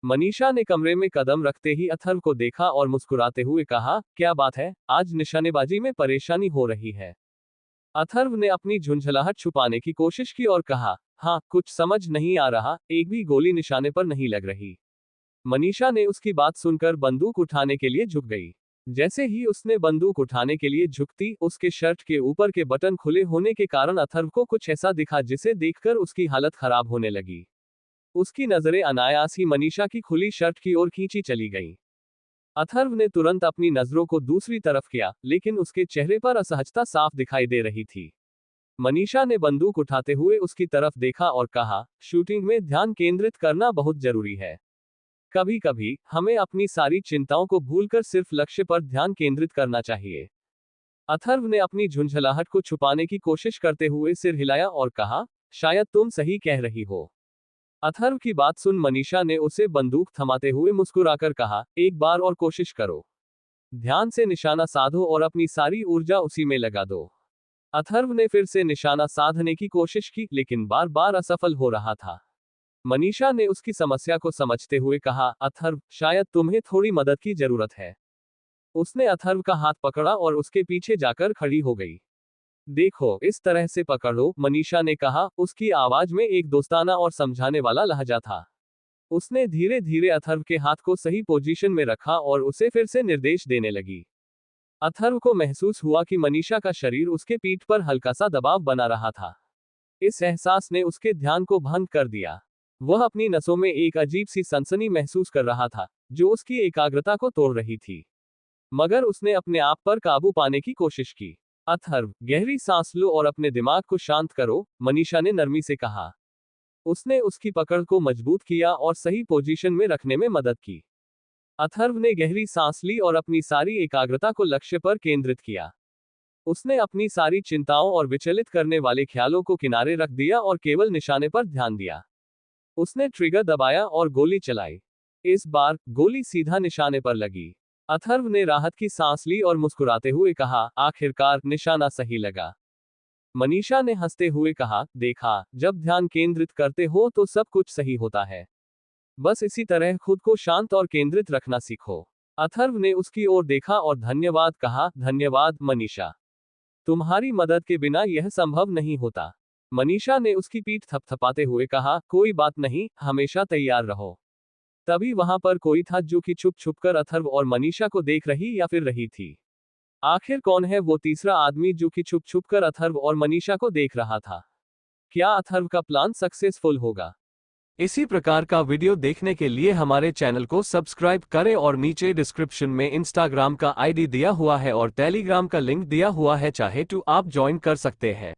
मनीषा ने कमरे में कदम रखते ही अथर्व को देखा और मुस्कुराते हुए कहा, क्या बात है, आज निशानेबाजी में परेशानी हो रही है? अथर्व ने अपनी झुंझलाहट छुपाने की कोशिश की और कहा, हाँ, कुछ समझ नहीं आ रहा, एक भी गोली निशाने पर नहीं लग रही। मनीषा ने उसकी बात सुनकर बंदूक उठाने के लिए झुक गई। जैसे ही उसने बंदूक उठाने के लिए झुकती, उसके शर्ट के ऊपर के बटन खुले होने के कारण अथर्व को कुछ ऐसा दिखा जिसे देखकर उसकी हालत खराब होने लगी। उसकी नजरें अनायास ही मनीषा की खुली शर्ट की ओर खींची चली गईं। अथर्व ने तुरंत अपनी नजरों को दूसरी तरफ किया, लेकिन उसके चेहरे पर असहजता साफ दिखाई दे रही थी। मनीषा ने बंदूक उठाते हुए उसकी तरफ देखा और कहा, शूटिंग में ध्यान केंद्रित करना बहुत जरूरी है। कभी कभी हमें अपनी सारी चिंताओं को भूलकर सिर्फ लक्ष्य पर ध्यान केंद्रित करना चाहिए। अथर्व ने अपनी झुंझलाहट को छुपाने की कोशिश करते हुए सिर हिलाया और कहा, शायद तुम सही कह रही हो। अथर्व की बात सुन मनीषा ने उसे बंदूक थमाते हुए मुस्कुराकर कहा, एक बार और कोशिश करो। ध्यान से निशाना साधो और अपनी सारी ऊर्जा उसी में लगा दो। अथर्व ने फिर से निशाना साधने की कोशिश की, लेकिन बार बार असफल हो रहा था। मनीषा ने उसकी समस्या को समझते हुए कहा, अथर्व, शायद तुम्हें थोड़ी मदद की जरूरत है। उसने अथर्व का हाथ पकड़ा और उसके पीछे जाकर खड़ी हो गई। देखो, इस तरह से पकड़ो, मनीषा ने कहा। उसकी आवाज में एक दोस्ताना और समझाने वाला लहजा था। उसने धीरे धीरे अथर्व के हाथ को सही पोजीशन में रखा और उसे फिर से निर्देश देने लगी। अथर्व को महसूस हुआ कि मनीषा का शरीर उसके पीठ पर हल्का सा दबाव बना रहा था। इस एहसास ने उसके ध्यान को भंग कर दिया। वह अपनी नसों में एक अजीब सी सनसनी महसूस कर रहा था, जो उसकी एकाग्रता को तोड़ रही थी। मगर उसने अपने आप पर काबू पाने की कोशिश की। अथर्व, गहरी सांस लो और अपने दिमाग को शांत करो, मनीषा ने नरमी से कहा। उसने उसकी पकड़ को मजबूत किया और सही पोजीशन में रखने में मदद की। अथर्व ने गहरी सांस ली और अपनी सारी एकाग्रता को लक्ष्य पर केंद्रित किया। उसने अपनी सारी चिंताओं और विचलित करने वाले ख्यालों को किनारे रख दिया और केवल निशाने पर ध्यान दिया। उसने ट्रिगर दबाया और गोली चलाई। इस बार गोली सीधा निशाने पर लगी। अथर्व ने राहत की सांस ली और मुस्कुराते हुए कहा, आखिरकार निशाना सही लगा। मनीषा ने हंसते हुए कहा, देखा, जब ध्यान केंद्रित करते हो तो सब कुछ सही होता है। बस इसी तरह खुद को शांत और केंद्रित रखना सीखो। अथर्व ने उसकी ओर देखा और धन्यवाद कहा। धन्यवाद मनीषा, तुम्हारी मदद के बिना यह संभव नहीं होता। मनीषा ने उसकी पीठ थपथपाते हुए कहा, कोई बात नहीं, हमेशा तैयार रहो। तभी वहां पर कोई था जो कि छुप छुप कर अथर्व और मनीषा को देख रही या फिर रही थी। आखिर कौन है वो तीसरा आदमी जो कि छुप छुप कर अथर्व और मनीषा को देख रहा था? क्या अथर्व का प्लान सक्सेसफुल होगा? इसी प्रकार का वीडियो देखने के लिए हमारे चैनल को सब्सक्राइब करें और नीचे डिस्क्रिप्शन में इंस्टाग्राम का आईडी दिया हुआ है और टेलीग्राम का लिंक दिया हुआ है, चाहे तो आप ज्वाइन कर सकते हैं।